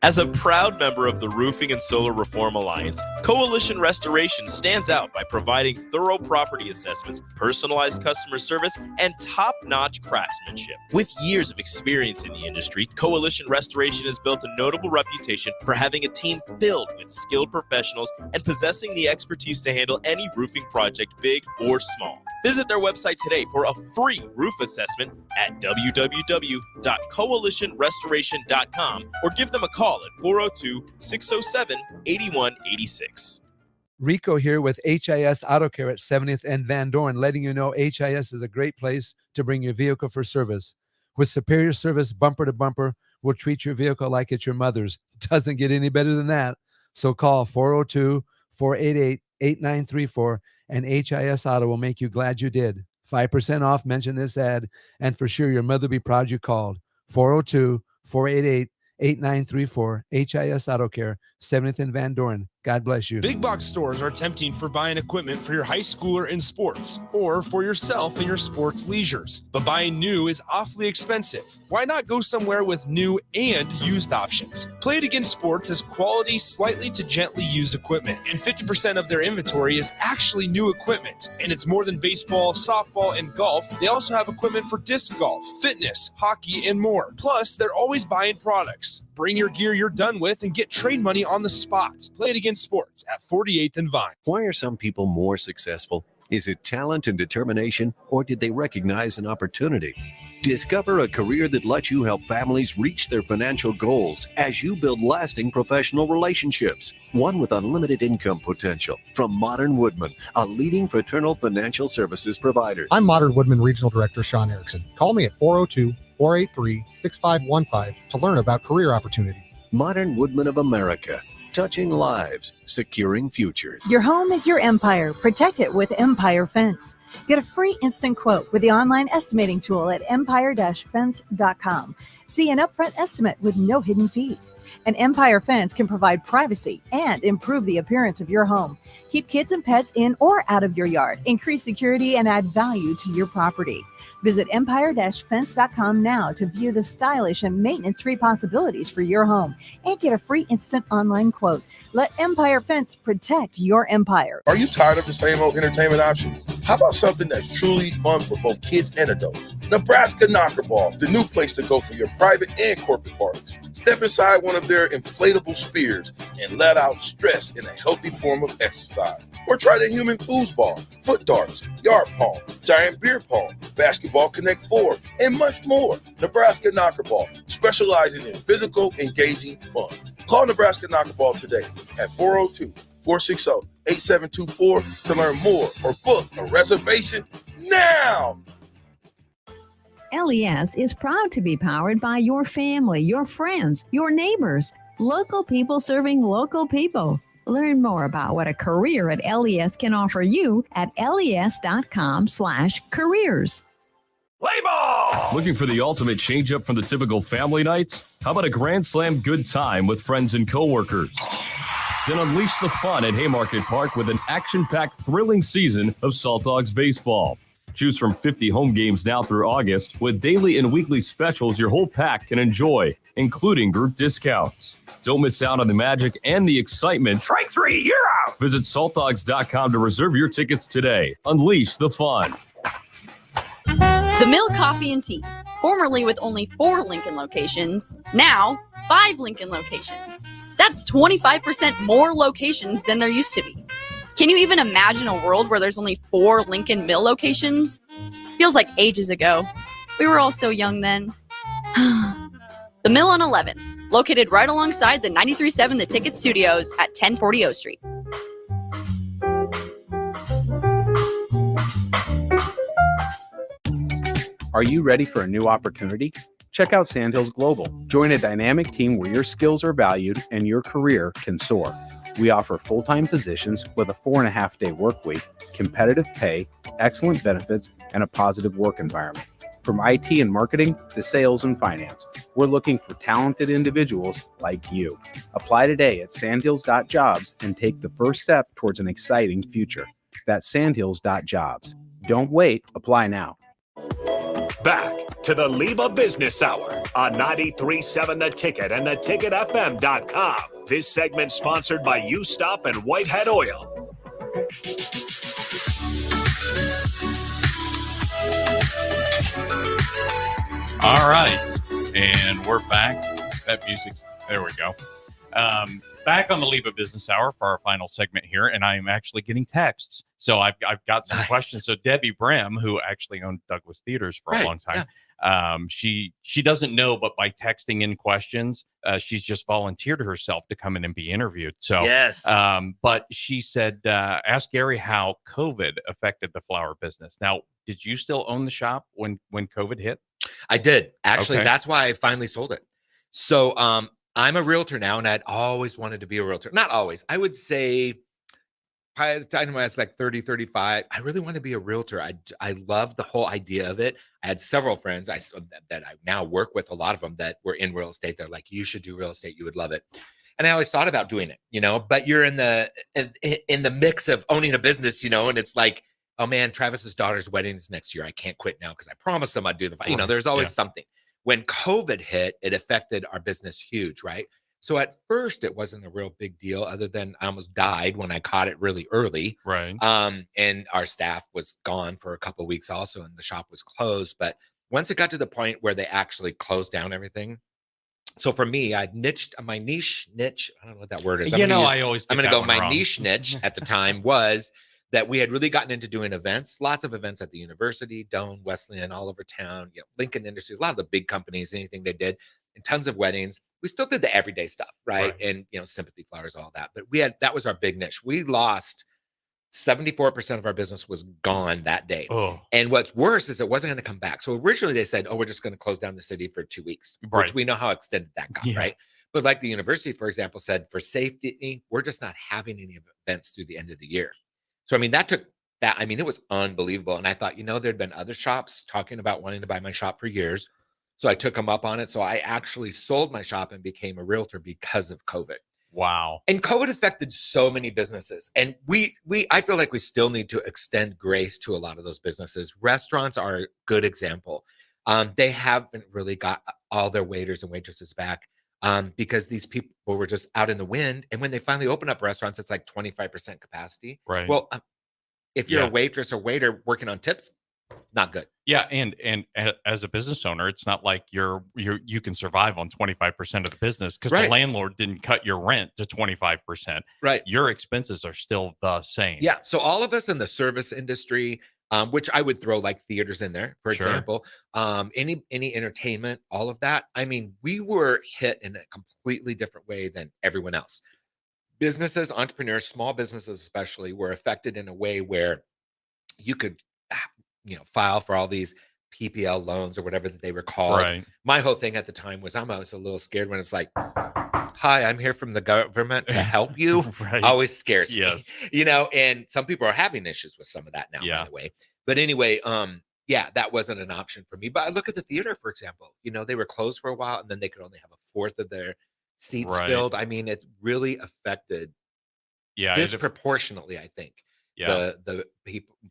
As a proud member of the Roofing and Solar Reform Alliance, Coalition Restoration stands out by providing thorough property assessments, personalized customer service, and top-notch craftsmanship. With years of experience in the industry, Coalition Restoration has built a notable reputation for having a team filled with skilled professionals and possessing the expertise to handle any roofing project, big or small. Visit their website today for a free roof assessment at www.coalitionrestoration.com or give them a call at 402-607-8186. Rico here with HIS Auto Care at 70th and Van Dorn, letting you know HIS is a great place to bring your vehicle for service. With superior service bumper to bumper, we'll treat your vehicle like it's your mother's. It doesn't get any better than that. So call 402-488-8934 and HIS Auto will make you glad you did. 5% off, mention this ad, and for sure your mother will be proud you called. 402-488-8934, HIS Auto Care, 70th and Van Dorn. God bless you. Big box stores are tempting for buying equipment for your high schooler in sports or for yourself in your sports leisures. But buying new is awfully expensive. Why not go somewhere with new and used options? Play It Again Sports has quality, slightly to gently used equipment, and 50% of their inventory is actually new equipment. And it's more than baseball, softball, and golf. They also have equipment for disc golf, fitness, hockey, and more. Plus, they're always buying products. Bring your gear you're done with and get trade money on the spot. Play It Again Sports at 48th and Vine. Why are some people more successful? Is it talent and determination, or did they recognize an opportunity? Discover a career that lets you help families reach their financial goals as you build lasting professional relationships. One with unlimited income potential. From Modern Woodman, a leading fraternal financial services provider. I'm Modern Woodman Regional Director Sean Erickson. Call me at 402-483-6515 to learn about career opportunities. Modern Woodman of America. Touching lives, securing futures. Your home is your empire. Protect it with Empire Fence. Get a free instant quote with the online estimating tool at empire-fence.com. See an upfront estimate with no hidden fees. An Empire Fence can provide privacy and improve the appearance of your home. Keep kids and pets in or out of your yard, increase security, and add value to your property. Visit empire-fence.com now to view the stylish and maintenance-free possibilities for your home and get a free instant online quote. Let Empire Fence protect your empire. Are you tired of the same old entertainment options? How about something that's truly fun for both kids and adults? Nebraska Knockerball, the new place to go for your private and corporate parties. Step inside one of their inflatable spears and let out stress in a healthy form of exercise. Or try the human foosball, foot darts, yard pong, giant beer pong, basketball connect 4, and much more. Nebraska Knockerball, specializing in physical, engaging fun. Call Nebraska Knockerball today at 402-460-8724 to learn more or book a reservation now. LES is proud to be powered by your family, your friends, your neighbors, local people serving local people. Learn more about what a career at LES can offer you at les.com/careers. Play ball! Looking for the ultimate change-up from the typical family nights? How about a Grand Slam good time with friends and coworkers? Then unleash the fun at Haymarket Park with an action-packed, thrilling season of Salt Dogs baseball. Choose from 50 home games now through August with daily and weekly specials your whole pack can enjoy, including group discounts. Don't miss out on the magic and the excitement. Strike 3, you're out! Visit saltdogs.com to reserve your tickets today. Unleash the fun. The Mill Coffee and Tea, formerly with only 4 Lincoln locations, now 5 Lincoln locations. That's 25% more locations than there used to be. Can you even imagine a world where there's only 4 Lincoln Mill locations? Feels like ages ago. We were all so young then. The Mill on 11, located right alongside the 93.7 The Ticket Studios at 1040 O Street. Are you ready for a new opportunity? Check out Sandhills Global. Join a dynamic team where your skills are valued and your career can soar. We offer full-time positions with a 4.5-day work week, competitive pay, excellent benefits, and a positive work environment. From IT and marketing to sales and finance, we're looking for talented individuals like you. Apply today at sandhills.jobs and take the first step towards an exciting future. That's sandhills.jobs. Don't wait, apply now. Back to the LIBA Business Hour on 93.7 The Ticket and theticketfm.com. This segment sponsored by U-Stop and Whitehead Oil. All right. And we're back. That music's, there we go. Back on the LIBA Business Hour for our final segment here, and I'm actually getting texts. So I've got some questions. So Debbie Brem, who actually owned Douglas Theaters for a long time, she doesn't know, but by texting in questions, she's just volunteered herself to come in and be interviewed. So yes, but she said, ask Gary how COVID affected the flower business. Now, did you still own the shop when COVID hit? I did. Actually, Okay. that's why I finally sold it. So I'm a realtor now, and I'd always wanted to be a realtor. Not always. I would say by the time I was like 30, 35, I really want to be a realtor. I love the whole idea of it. I had several friends that I now work with, a lot of them that were in real estate. They're like, you should do real estate. You would love it. And I always thought about doing it, but you're in the mix of owning a business, and it's like, oh man, Travis's daughter's wedding is next year. I can't quit now because I promised them I'd do there's always something. When COVID hit, it affected our business huge, right? So at first it wasn't a real big deal, other than I almost died when I caught it really early. Right. And our staff was gone for a couple of weeks also, and the shop was closed. But once it got to the point where they actually closed down everything. So for me, I'd niched my niche. I don't know what that word is. I always I'm going to go. My wrong. niche at the time was that we had really gotten into doing events, lots of events at the university, Doane, Wesleyan, all over town, Lincoln Industries, a lot of the big companies, anything they did, and tons of weddings. We still did the everyday stuff, right? And, sympathy flowers, all that. But that was our big niche. We lost 74% of our business was gone that day. Oh. And what's worse is it wasn't going to come back. So originally they said, we're just going to close down the city for 2 weeks, which we know how extended that got, right? But like the university, for example, said for safety, we're just not having any events through the end of the year. So, that took That, I mean, it was unbelievable. And I thought, there'd been other shops talking about wanting to buy my shop for years. So I took them up on it. So I actually sold my shop and became a realtor because of COVID. Wow. And COVID affected so many businesses. And I feel like we still need to extend grace to a lot of those businesses. Restaurants are a good example. They haven't really got all their waiters and waitresses back because these people were just out in the wind. And when they finally open up restaurants, it's like 25% capacity. Right. Well, if you're Yeah. a waitress or waiter working on tips, not good. Yeah, and as a business owner, it's not like you can survive on 25% of the business because the Right. landlord didn't cut your rent to 25%. Right. Your expenses are still the same. Yeah. So all of us in the service industry, which I would throw like theaters in there, for Sure. example, any entertainment, all of that. I mean, we were hit in a completely different way than everyone else. Businesses, entrepreneurs, small businesses especially, were affected in a way where you could file for all these PPL loans or whatever that they were called. Right. My whole thing at the time was I was a little scared when it's like, hi, I'm here from the government to help you. Right. Always scares me. Yes. And some people are having issues with some of that now, Yeah. by the way. But anyway, that wasn't an option for me. But I look at the theater, for example. They were closed for a while and then they could only have a fourth of their seats Right. filled. I mean, it's really affected Yeah. disproportionately, I think. Yeah. The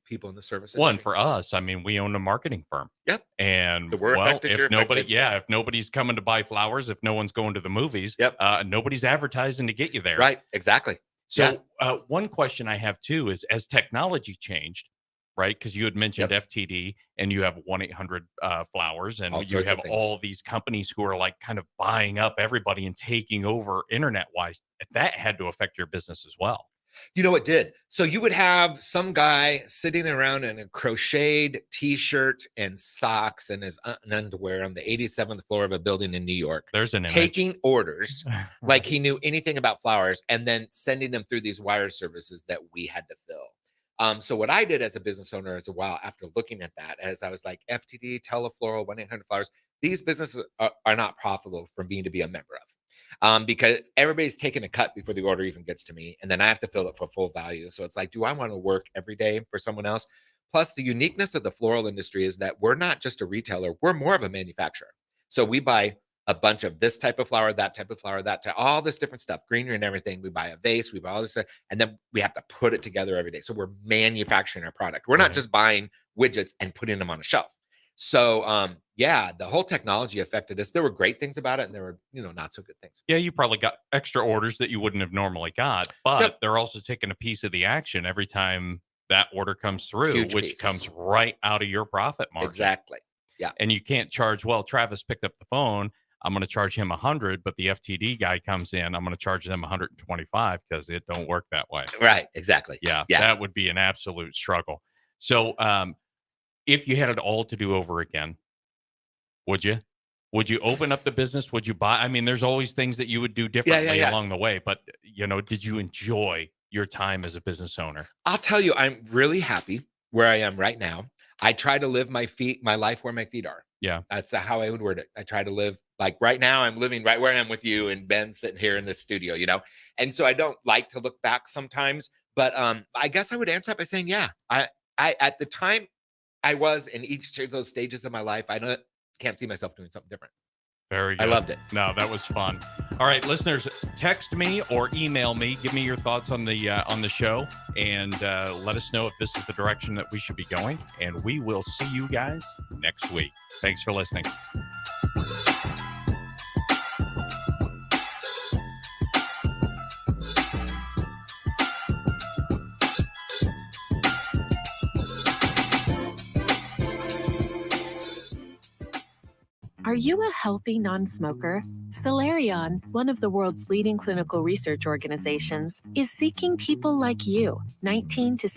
people in the service One industry. for us, I mean, we own a marketing firm. Yep. And So we're affected, if you're affected. if nobody's coming to buy flowers, if no one's going to the movies, Yep. Nobody's advertising to get you there. Right. Exactly. So one question I have too is, as technology changed, right? Because you had mentioned FTD and you have 1-800 flowers, and All you sorts have of things. all these companies who are like kind of buying up everybody and taking over internet wise. That had to affect your business as well. It did. So you would have some guy sitting around in a crocheted t-shirt and socks and his underwear on the 87th floor of a building in New York. There's an image. Taking orders like he knew anything about flowers and then sending them through these wire services that we had to fill. So what I did as a business owner as a while after looking at that, as I was like, FTD, Telefloral, 1-800 Flowers, these businesses are not profitable for me to be a member of. Because everybody's taking a cut before the order even gets to me, and then I have to fill it for full value. So it's like, do I want to work every day for someone else? Plus, the uniqueness of the floral industry is that we're not just a retailer; we're more of a manufacturer. So we buy a bunch of this type of flower, that type of flower, all this different stuff, greenery and everything. We buy a vase, we buy all this stuff, and then we have to put it together every day. So we're manufacturing our product. We're not just buying widgets and putting them on a shelf. So, the whole technology affected us. There were great things about it, and there were, not so good things. Yeah, you probably got extra orders that you wouldn't have normally got, but they're also taking a piece of the action every time that order comes through, Huge which piece. comes right out of your profit margin. Exactly. Yeah. And you can't charge, well, Travis picked up the phone, I'm going to charge him 100, but the FTD guy comes in, I'm going to charge them 125 because it don't work that way. Right. Exactly. Yeah. That would be an absolute struggle. So, if you had it all to do over again, would you open up the business? Would you buy? I mean, there's always things that you would do differently along the way, but did you enjoy your time as a business owner? I'll tell you, I'm really happy where I am right now. I try to live my life where my feet are. Yeah. That's how I would word it. I try to live like right now I'm living right where I am with you and Ben sitting here in this studio, And so I don't like to look back sometimes, but I guess I would answer that by saying, I at the time I was in each of those stages of my life, I can't see myself doing something different. Very good. I loved it. No, that was fun. All right, listeners, text me or email me. Give me your thoughts on the show, and let us know if this is the direction that we should be going. And we will see you guys next week. Thanks for listening. Are you a healthy non-smoker? Solarion, one of the world's leading clinical research organizations, is seeking people like you, 19 to